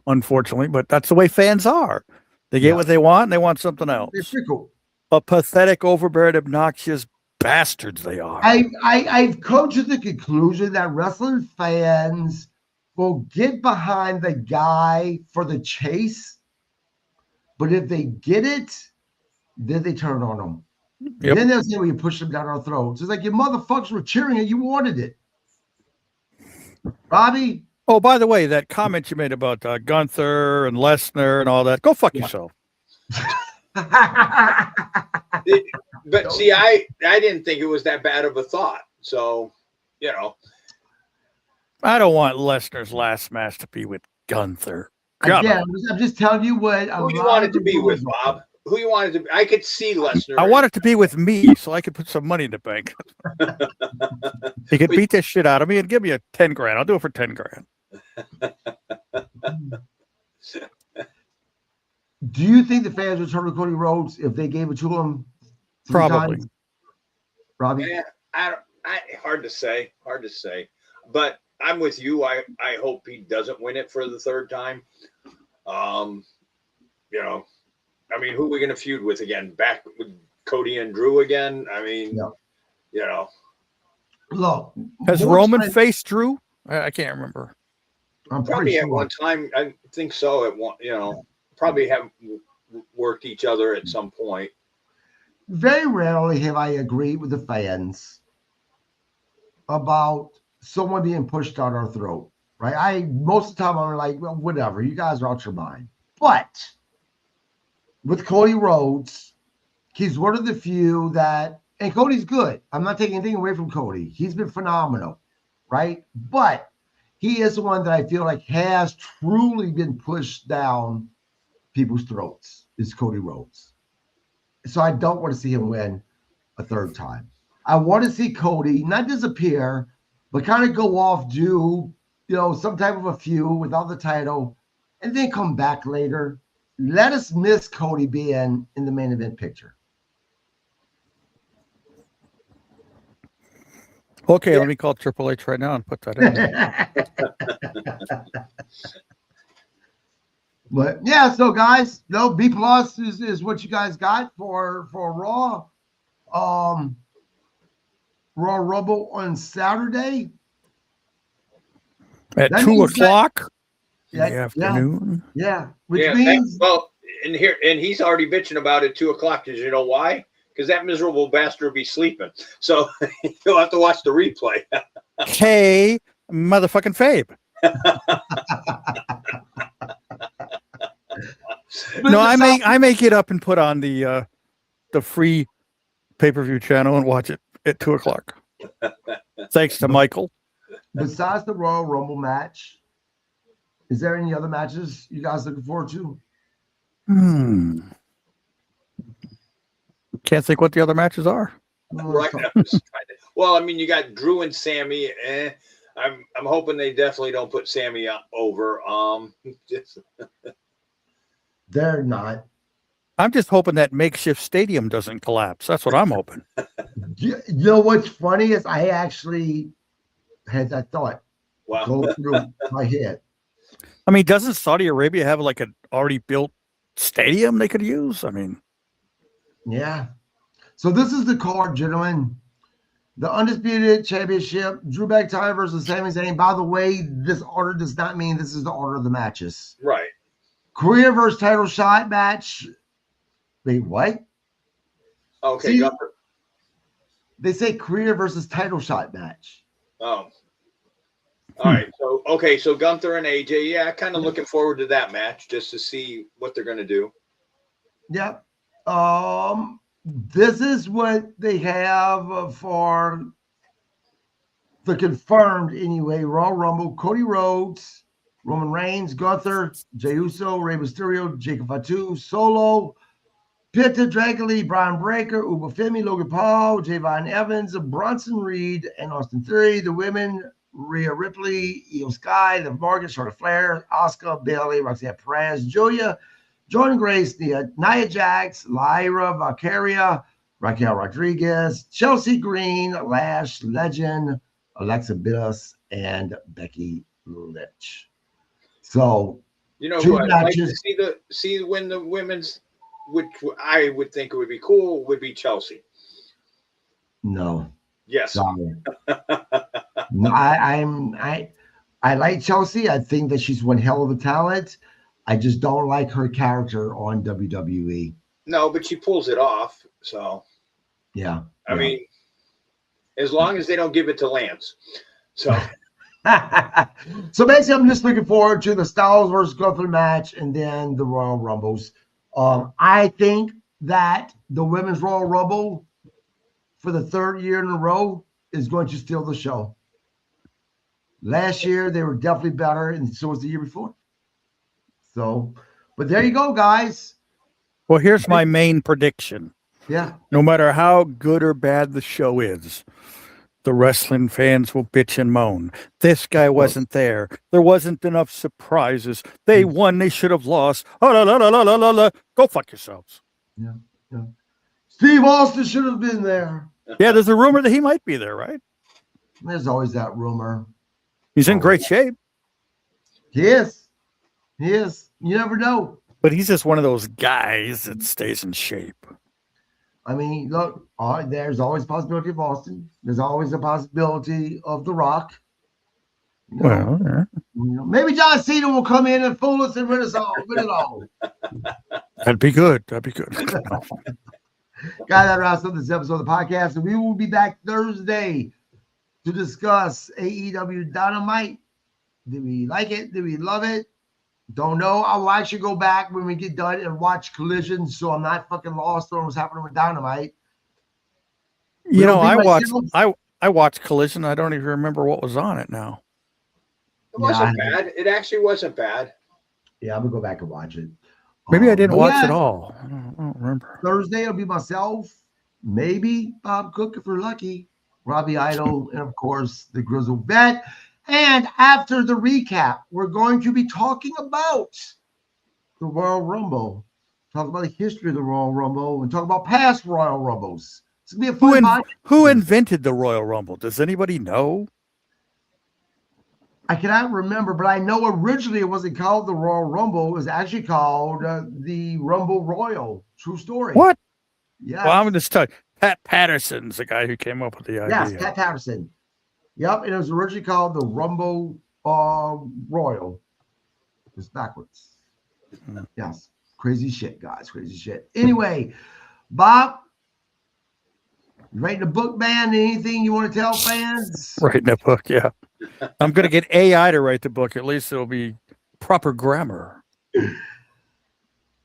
unfortunately. But that's the way fans are. They get what they want, and they want something else. It's pretty cool. But pathetic, overbearing, obnoxious bastards they are. I've come to the conclusion that wrestling fans will get behind the guy for the chase, but if they get it, then they turn on him. Yep. Then they'll say, well, you push them down our throats. It's like, you motherfuckers were cheering it. You wanted it. Robbie? Oh, by the way, that comment you made about Gunther and Lesnar and all that, go fuck yourself. But see, I didn't think it was that bad of a thought. So, I don't want Lesnar's last match to be with Gunther. Again, I'm just telling you what. Who you wanted to be with, Bob? Who you wanted to be? I could see Lesnar. I want it to be with me so I could put some money in the bank. He could beat this shit out of me and give me $10,000. I'll do it for $10,000. Do you think the fans would turn to Cody Rhodes if they gave it to him? Probably. Robbie? Yeah, hard to say. But I'm with you. I hope he doesn't win it for the third time. I mean, who are we going to feud with again? Back with Cody and Drew again? I mean, Look, has Roman faced Drew? I can't remember. I'm probably sure. At one time. I think so. At one, probably have worked each other at some point. very rarely have I agreed with the fans about someone being pushed down our throat, right? Most of the time I'm like, well, whatever, you guys are out your mind. But with Cody Rhodes, he's one of the few that, and Cody's good. I'm not taking anything away from Cody. He's been phenomenal, right? But he is the one that I feel like has truly been pushed down people's throats, is Cody Rhodes. So I don't want to see him win a third time. I want to see Cody not disappear, but kind of go off, do, some type of a feud without the title, and then come back later. Let us miss Cody being in the main event picture. Okay, let me call Triple H right now and put that in. But yeah, so guys, B plus is what you guys got for Raw. Raw Rumble on Saturday at 2:00 in the afternoon. Yeah, which means and he's already bitching about it 2:00. Did you know why? Because that miserable bastard will be sleeping. So you'll have to watch the replay. Hey, motherfucking Fabe. No, I may get up and put on the free pay-per-view channel and watch it at 2:00. Thanks to Michael. Besides the Royal Rumble match, is there any other matches you guys looking forward to? Can't think what the other matches are. Right. Well, I mean, you got Drew and Sammy. I'm hoping they definitely don't put Sammy over. They're not. I'm just hoping that makeshift stadium doesn't collapse. That's what I'm hoping. You know what's funny is I actually had that thought go through my head. I mean, doesn't Saudi Arabia have like an already built stadium they could use? I mean, yeah. So this is the card, gentlemen. The Undisputed Championship, Drew McIntyre versus Sami Zayn. By the way, this order does not mean this is the order of the matches. Right. Career versus title shot match. Wait, what? Okay. See, they say career versus title shot match. Oh. All right. So Gunther and AJ. Yeah, kind of looking forward to that match just to see what they're going to do. Yep. This is what they have for the confirmed anyway. Royal Rumble, Cody Rhodes, Roman Reigns, Gunther, Jey Uso, Rey Mysterio, Jacob Fatu, Solo, Pitta, Dragon Lee, Brian Breaker, Uba Femi, Logan Paul, Javon Evans, Bronson Reed, and Austin Theory. The women, Rhea Ripley, Io Sky, Liv Morgan, Charlotte Flair, Asuka, Bayley, Roxanne Perez, Julia, Jordan Grace, Nia Jax, Lyra Valkyria, Raquel Rodriguez, Chelsea Green, Lash Legend, Alexa Bliss, and Becky Lynch. So, who I'd like to see win the women's, which I would think it would be cool, would be Chelsea. No. Yes. Sorry. No, I like Chelsea. I think that she's one hell of a talent. I just don't like her character on WWE. No, but she pulls it off. So, yeah. I mean, as long as they don't give it to Lance. So, so basically, I'm just looking forward to the Styles versus Gunther match and then the Royal Rumbles. I think that the Women's Royal Rumble for the third year in a row is going to steal the show. Last year, they were definitely better, and so was the year before. So, but there you go, guys. Well, here's my main prediction. Yeah. No matter how good or bad the show is, the wrestling fans will bitch and moan. This guy wasn't there. There wasn't enough surprises. They won. They should have lost. Oh, la, la, la, la, la, la. Go fuck yourselves. Yeah. Steve Austin should have been there. Yeah, there's a rumor that he might be there, right? There's always that rumor. He's in great shape. He is. You never know. But he's just one of those guys that stays in shape. I mean, look, there's always a possibility of Austin. There's always a possibility of The Rock. Maybe John Cena will come in and fool us and win it all. That'd be good. Guys, that wraps up this episode of the podcast, and we will be back Thursday to discuss AEW Dynamite. Did we like it? Did we love it? Don't know. I will actually go back when we get done and watch Collision, so I'm not fucking lost on what's happening with Dynamite. You know, I watched Collision. I don't even remember what was on it now. It wasn't bad. It actually wasn't bad. Yeah, I'm gonna go back and watch it. Maybe I didn't watch it all. I don't remember. Thursday it'll be myself, maybe Bob Cook if we're lucky, Robbie Idol, and of course the Grizzled Vet. And after the recap, we're going to be talking about the Royal Rumble, talk about the history of the Royal Rumble, and talk about past Royal Rumbles. It's gonna be a fun podcast. Who invented the Royal Rumble? Does anybody know? I cannot remember, but I know originally it wasn't called the Royal Rumble. It was actually called the Rumble Royal. True story. What? Yeah. Well, I'm going to tell you. Pat Patterson's the guy who came up with the idea. Yes, Pat Patterson. Yep, and it was originally called the Rumble Royal. It's backwards. Mm. Yes. Crazy shit, guys. Crazy shit. Anyway, Bob, you writing a book, man? Anything you want to tell fans? Writing a book, yeah. I'm going to get AI to write the book. At least it'll be proper grammar.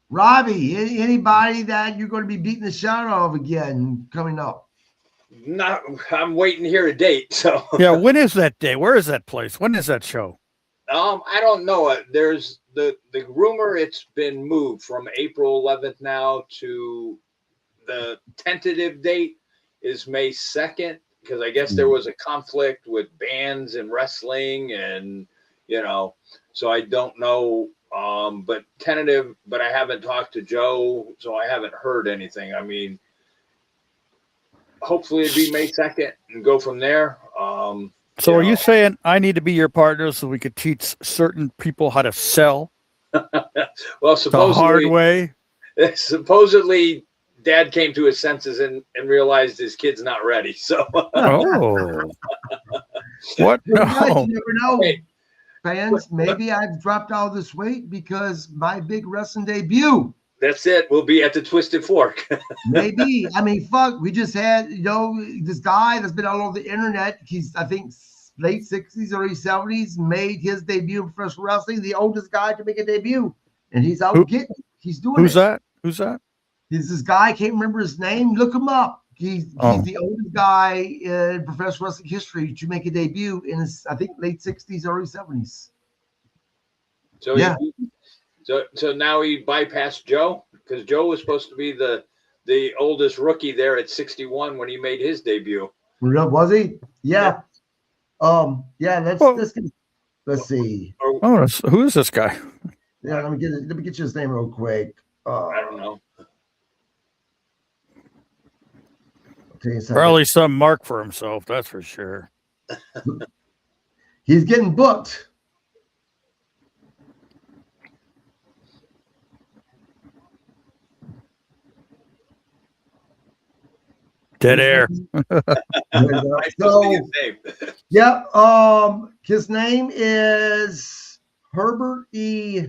Robbie, anybody that you're going to be beating the shit out of again coming up? Not. I'm waiting to hear a date. So yeah, when is that day? Where is that place? When is that show? I don't know. There's the rumor it's been moved from April 11th now to the tentative date is May 2nd. Because I guess there was a conflict with bands and wrestling, and so I don't know. But tentative. But I haven't talked to Joe, so I haven't heard anything. I mean, hopefully it'd be May 2nd and go from there. So are you saying I need to be your partner so we could teach certain people how to sell? Well, supposedly the hard way. Supposedly. Dad came to his senses and realized his kid's not ready. So, oh, what? No, you never know, fans. Maybe I've dropped all this weight because my big wrestling debut. That's it. We'll be at the Twisted Fork. Maybe. I mean, fuck. We just had this guy that's been all over the internet. He's I think late 60s, early 70s. Made his debut in professional wrestling. The oldest guy to make a debut, and he's out getting. He's doing. Who's that? Who's that? He's this guy, I can't remember his name. Look him up. He's the oldest guy in professional wrestling history to make a debut in his, I think, late 60s, early 70s. So yeah. So now he bypassed Joe because Joe was supposed to be the oldest rookie there at 61 when he made his debut. Was he? Yeah. Let's see. Oh, who is this guy? Yeah, let me get you his name real quick. I don't know. Probably some mark for himself, that's for sure. He's getting booked. Dead air. His name is Herbert E.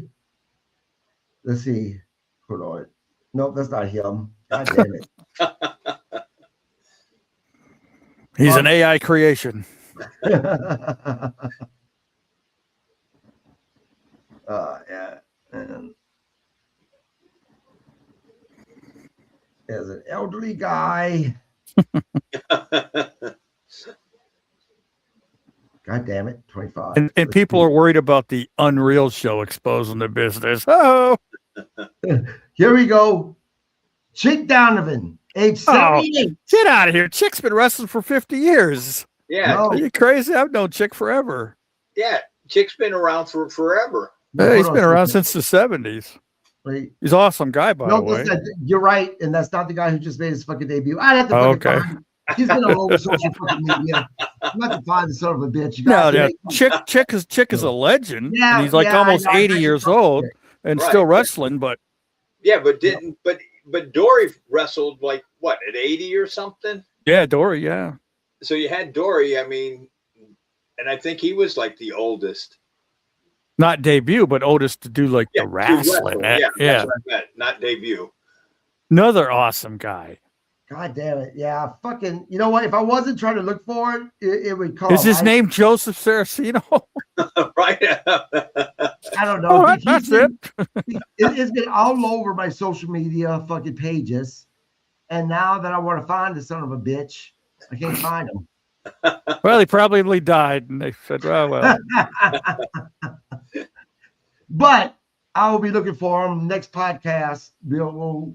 Let's see. Hold on. Nope, that's not him. God damn it. He's an AI creation. Yeah. And as an elderly guy. God damn it, 25. And people are worried about the Unreal show exposing the business. Oh, here we go. Chick Donovan. Age 78. Get out of here. Chick's been wrestling for 50 years. Yeah. Are you crazy? I've known Chick forever. Yeah. Chick's been around for forever. Yeah, he's been around since the 70s. Right. He's an awesome guy, by the way. You're right. And that's not the guy who just made his fucking debut. I'd have to find. He's been all over social fucking media. I'm not to find the son of a bitch. Chick is a legend. Yeah, and he's almost 80 years old and still wrestling, but But Dory wrestled like what at 80 or something? Yeah, Dory, yeah. So you had Dory, I mean, and I think he was like the oldest. Not debut, but oldest to do like the wrestling. Yeah, that's what I meant. Not debut. Another awesome guy. God damn it. Yeah, fucking, you know what? If I wasn't trying to look for it, it would come. Is his name Joseph Saraceno? Right. I don't know. Oh, that's it. It's been all over my social media fucking pages. And now that I want to find the son of a bitch, I can't find him. Well, he probably died, and they said, well. But I will be looking for him next podcast.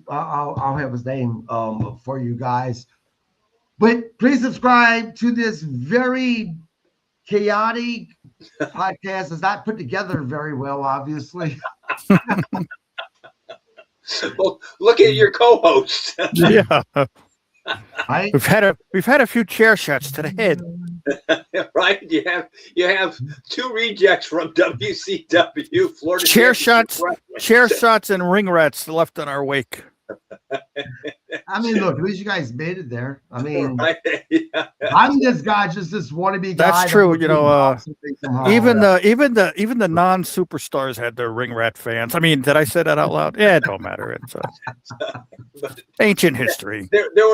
I'll have his name for you guys. But please subscribe to this very chaotic podcast. It's not put together very well, obviously. Well, look at your co-host. Yeah. Right? We've had a few chair shots to the head. Right? You have 2 rejects from WCW, Florida. Chair shots and ring rats left in our wake. I mean, look, at least you guys made it there. I mean, right? Yeah. I'm this guy, just this wannabe guy. That's true. You know, even the non-superstars had their ring rat fans. I mean, did I say that out loud? Yeah, it don't matter. It's ancient history. There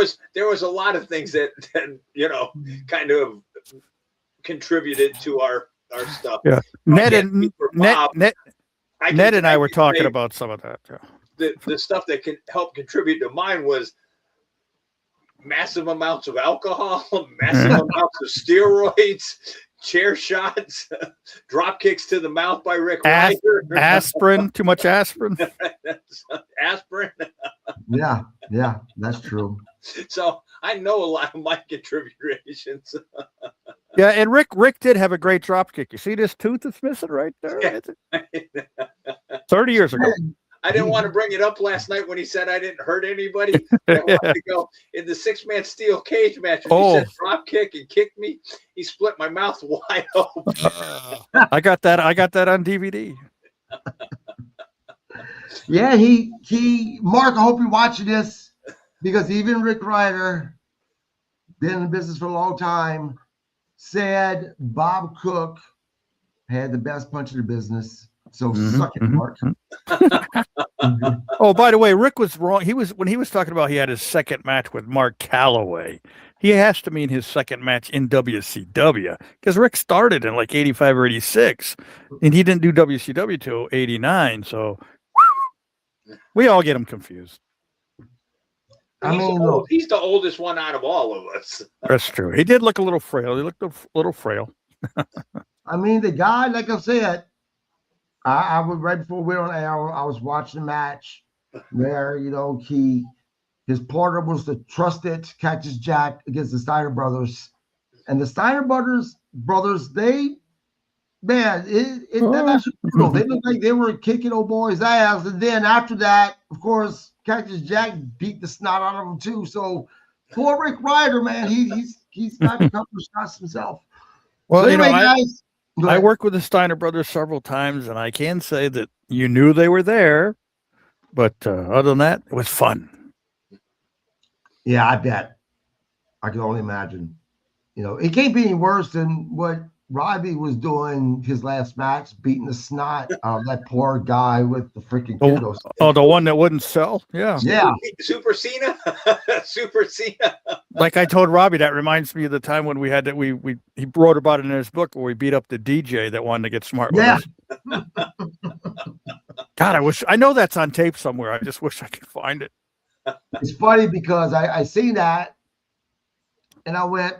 was a lot of things that you know kind of contributed to our stuff. Yeah, Ned and I were talking about some of that. Yeah. The stuff that can help contribute to mine was massive amounts of alcohol, massive amounts of steroids, chair shots, drop kicks to the mouth by Rick Ryder. Aspirin, too much aspirin. Aspirin. Yeah, that's true. So I know a lot of my contributions. Yeah, and Rick did have a great drop kick. You see this tooth that's missing right there? Yeah. 30 years ago. I didn't want to bring it up last night when he said I didn't hurt anybody. I wanted to go in the 6-man steel cage match. When he said drop kick and kicked me, he split my mouth wide open. I got that on DVD. Yeah, Mark, I hope you're watching this, because even Rick Ryder, been in the business for a long time, said Bob Cook had the best punch in the business. So suck it, Mark. Oh, by the way, Rick was wrong. When he was talking about he had his second match with Mark Calloway, he has to mean his second match in WCW, because Rick started in like 85 or 86, and he didn't do WCW till 89. So we all get him confused. He's the oldest one out of all of us. That's true. He did look a little frail. He looked a little frail. I mean, the guy, like I said, I was right before we went on air. I was watching the match where, you know, his partner was the trusted Cactus Jack against the Steiner brothers, and the Steiner brothers, that match was brutal. They looked like they were kicking old boy's ass, and then after that, of course, Cactus Jack beat the snot out of him too. So poor Rick Ryder, man, he's got a couple of shots himself. Well, so anyway, guys. I worked with the Steiner brothers several times, and I can say that you knew they were there, but other than that, it was fun. Yeah, I bet. I can only imagine. You know, it can't be any worse than what Robbie was doing his last match, beating the snot out of that poor guy with the freaking kudos. Oh, the one that wouldn't sell? Yeah. Super Cena? Super Cena. Like I told Robbie, that reminds me of the time when we had that he wrote about it in his book where we beat up the DJ that wanted to get smart with us. God, I know that's on tape somewhere. I just wish I could find it. It's funny because I seen that and I went,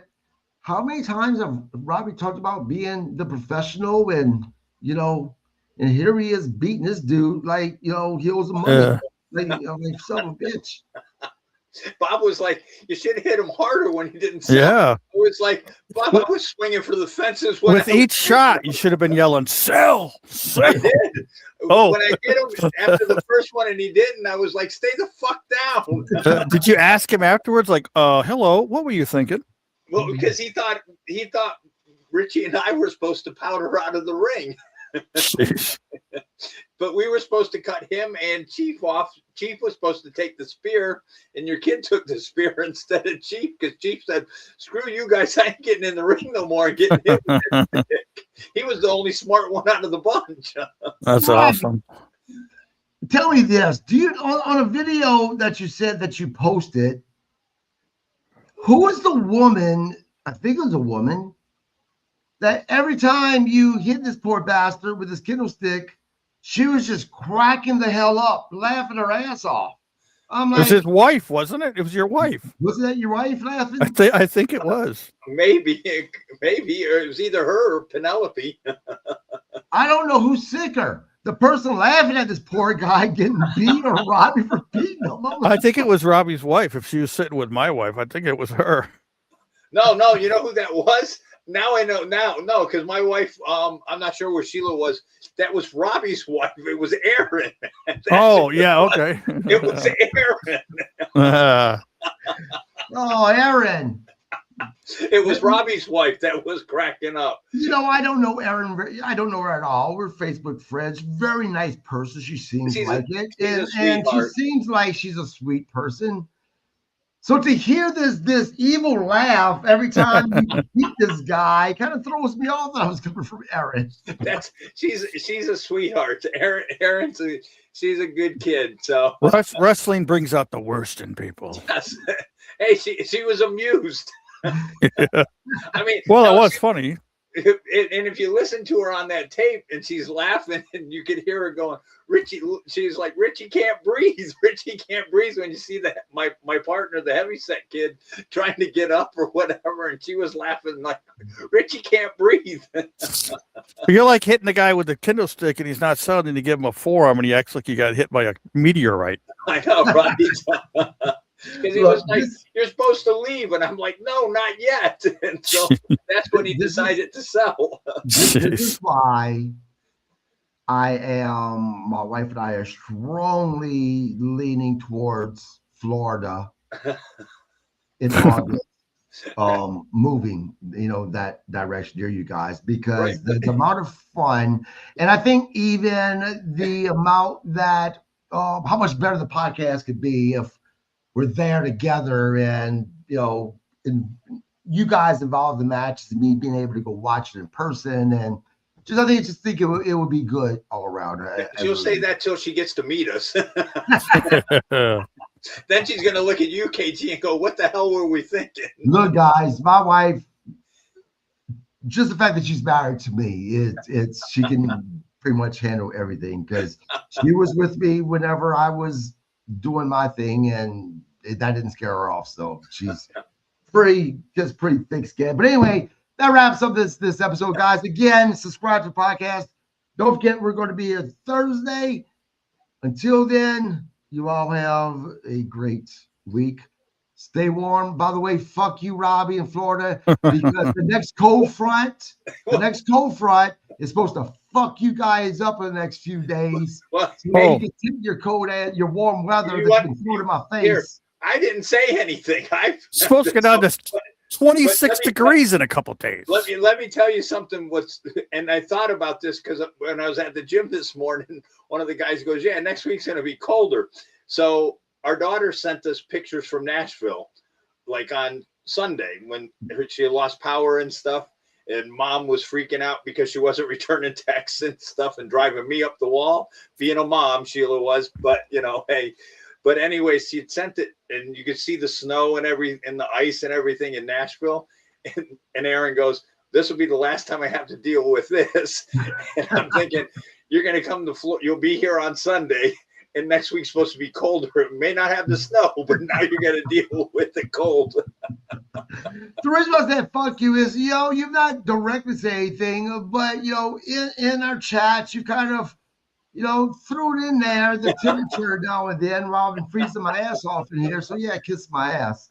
how many times have Robbie talked about being the professional, and you know, and here he is beating this dude like, you know, he owes him money, like son of a bitch. Bob was like, you should have hit him harder when he didn't sell. Yeah. It was like, Bob, I was swinging for the fences. With each shot, you should have been yelling, sell. I did. When I hit him after the first one and he didn't, I was like, stay the fuck down. Did you ask him afterwards, like, hello, what were you thinking? Well, because he thought Richie and I were supposed to powder out of the ring. But we were supposed to cut him and Chief off. Chief was supposed to take the spear, and your kid took the spear instead of Chief, because Chief said, screw you guys, I ain't getting in the ring no more and getting hit. He was the only smart one out of the bunch. That's awesome. Tell me this. Do you on a video that you said that you posted, Who was the woman? I think it was a woman that every time you hit this poor bastard with this Kindle stick, she was just cracking the hell up, laughing her ass off. I'm It was like, his wife, wasn't it? It was your wife. wasn't that your wife laughing? I think it was. Maybe, or it was either her or Penelope. I don't know who's sicker. The person laughing at this poor guy getting beat or Robbie for beating him. I think it was Robbie's wife. If she was sitting with my wife, I think it was her. No, you know who that was? Now I know. No, because my wife, I'm not sure where Sheila was. That was Robbie's wife. It was Erin. Okay. It was Erin. Oh, Erin. It was Robbie's wife that was cracking up. You know, I don't know Erin. I don't know her at all. We're Facebook friends. Very nice person. She seems like it. And she seems like she's a sweet person. So to hear this evil laugh every time you beat this guy kind of throws me off that I was coming from Erin. She's a sweetheart. She's a good kid. So wrestling brings out the worst in people. Yes. Hey, she was amused. Yeah. I mean, well, it was funny. And if you listen to her on that tape and she's laughing and you could hear her going, Richie, she's like, Richie can't breathe. Richie can't breathe when you see that my partner, the heavyset kid, trying to get up or whatever. And she was laughing like, Richie can't breathe. You're like hitting the guy with the Kindle stick and he's not selling, and you give him a forearm and he acts like you got hit by a meteorite. I know, right? Because he was like, you're supposed to leave. And I'm like, no, not yet. And so that's when he decided to sell. This is why my wife and I are strongly leaning towards Florida in August, moving, that direction near you guys, because the amount of fun, and I think even the amount that, how much better the podcast could be if we're there together, and and you guys involved in the matches, and me being able to go watch it in person, and I think it would be good all around. She'll say that till she gets to meet us. Then she's gonna look at you, KG, and go, "What the hell were we thinking?" Look, guys, my wife, just the fact that she's married to me, she can pretty much handle everything, because she was with me whenever I was doing my thing, and that didn't scare her off. So she's pretty thick skinned. But anyway, that wraps up this episode, guys. Again, subscribe to the podcast. Don't forget, we're going to be here Thursday. Until then, you all have a great week. Stay warm. By the way, fuck you, Robbie, in Florida, because the next cold front is supposed to fuck you guys up in the next few days. Well, you can tip your coat and your warm weather that's been thrown in my face. Here, I didn't say anything. It's supposed to go down to 26 degrees in a couple days. Let me tell you something. And I thought about this because when I was at the gym this morning, one of the guys goes, "Yeah, next week's going to be colder." So our daughter sent us pictures from Nashville, like on Sunday when she had lost power and stuff. And Mom was freaking out because she wasn't returning texts and stuff and driving me up the wall. Being a mom, Sheila was, but hey. But anyway, she had sent it, and you could see the snow and the ice and everything in Nashville. And Aaron goes, "This will be the last time I have to deal with this." And I'm thinking, you're going to come to Florida. You'll be here on Sunday, and next week's supposed to be colder. It may not have the snow, but now you're going to deal with the cold. The reason I said fuck you is, you've not directly said anything, but, in our chats, you kind of, threw it in there, the temperature now and then, while I've been freezing my ass off in here. So yeah, kiss my ass.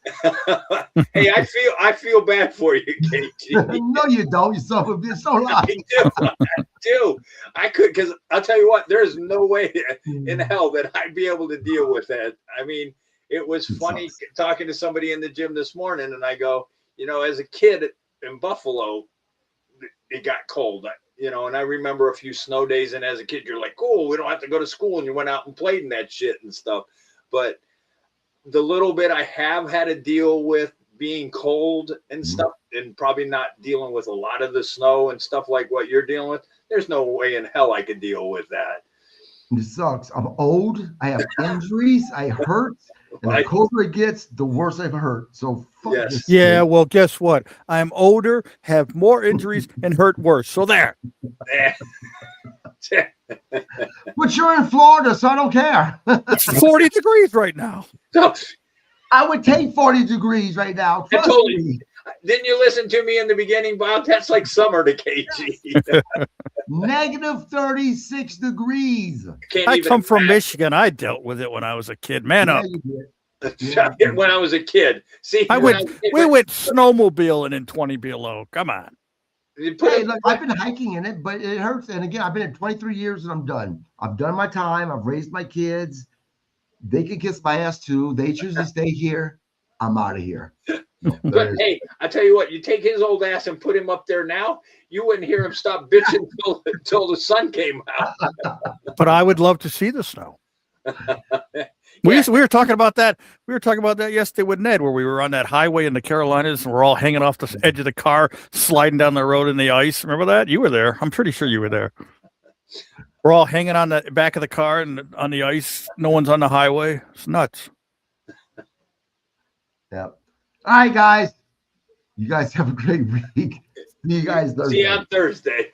Hey, I feel bad for you, KG. No, you don't. You son of a bitch. So I do. I could, because I'll tell you what, there's no way in hell that I'd be able to deal with that. I mean, it was funny talking to somebody in the gym this morning, and I go, as a kid in Buffalo, it got cold. And I remember a few snow days, and as a kid, you're like, cool, we don't have to go to school, and you went out and played in that shit and stuff. But the little bit I have had to deal with being cold and stuff, and probably not dealing with a lot of the snow and stuff like what you're dealing with, there's no way in hell I could deal with that. It sucks. I'm old. I have injuries. I hurt. And the colder it gets, the worse I've hurt. So fuck this. Yeah, well, guess what? I'm older, have more injuries, and hurt worse. So there. But you're in Florida, so I don't care. It's 40 degrees right now. I would take 40 degrees right now. Trust me. Didn't you listen to me in the beginning, Bob? That's like summer to KG. Negative 36 degrees. I come from Michigan. I dealt with it when I was a kid. Man up. When I was a kid. See, we went snowmobiling in 20 below. Come on. Hey, look, I've been hiking in it, but it hurts. And again, I've been in 23 years and I'm done. I've done my time. I've raised my kids. They can kiss my ass too. They choose to stay here. I'm out of here. But hey, I tell you what, you take his old ass and put him up there now, you wouldn't hear him stop bitching until the sun came out. But I would love to see the snow. We were talking about that. We were talking about that yesterday with Ned, where we were on that highway in the Carolinas and we're all hanging off the edge of the car, sliding down the road in the ice. Remember that? You were there. I'm pretty sure you were there. We're all hanging on the back of the car and on the ice. No one's on the highway. It's nuts. Yep. All right, guys. You guys have a great week. See you guys Thursday. See you on Thursday.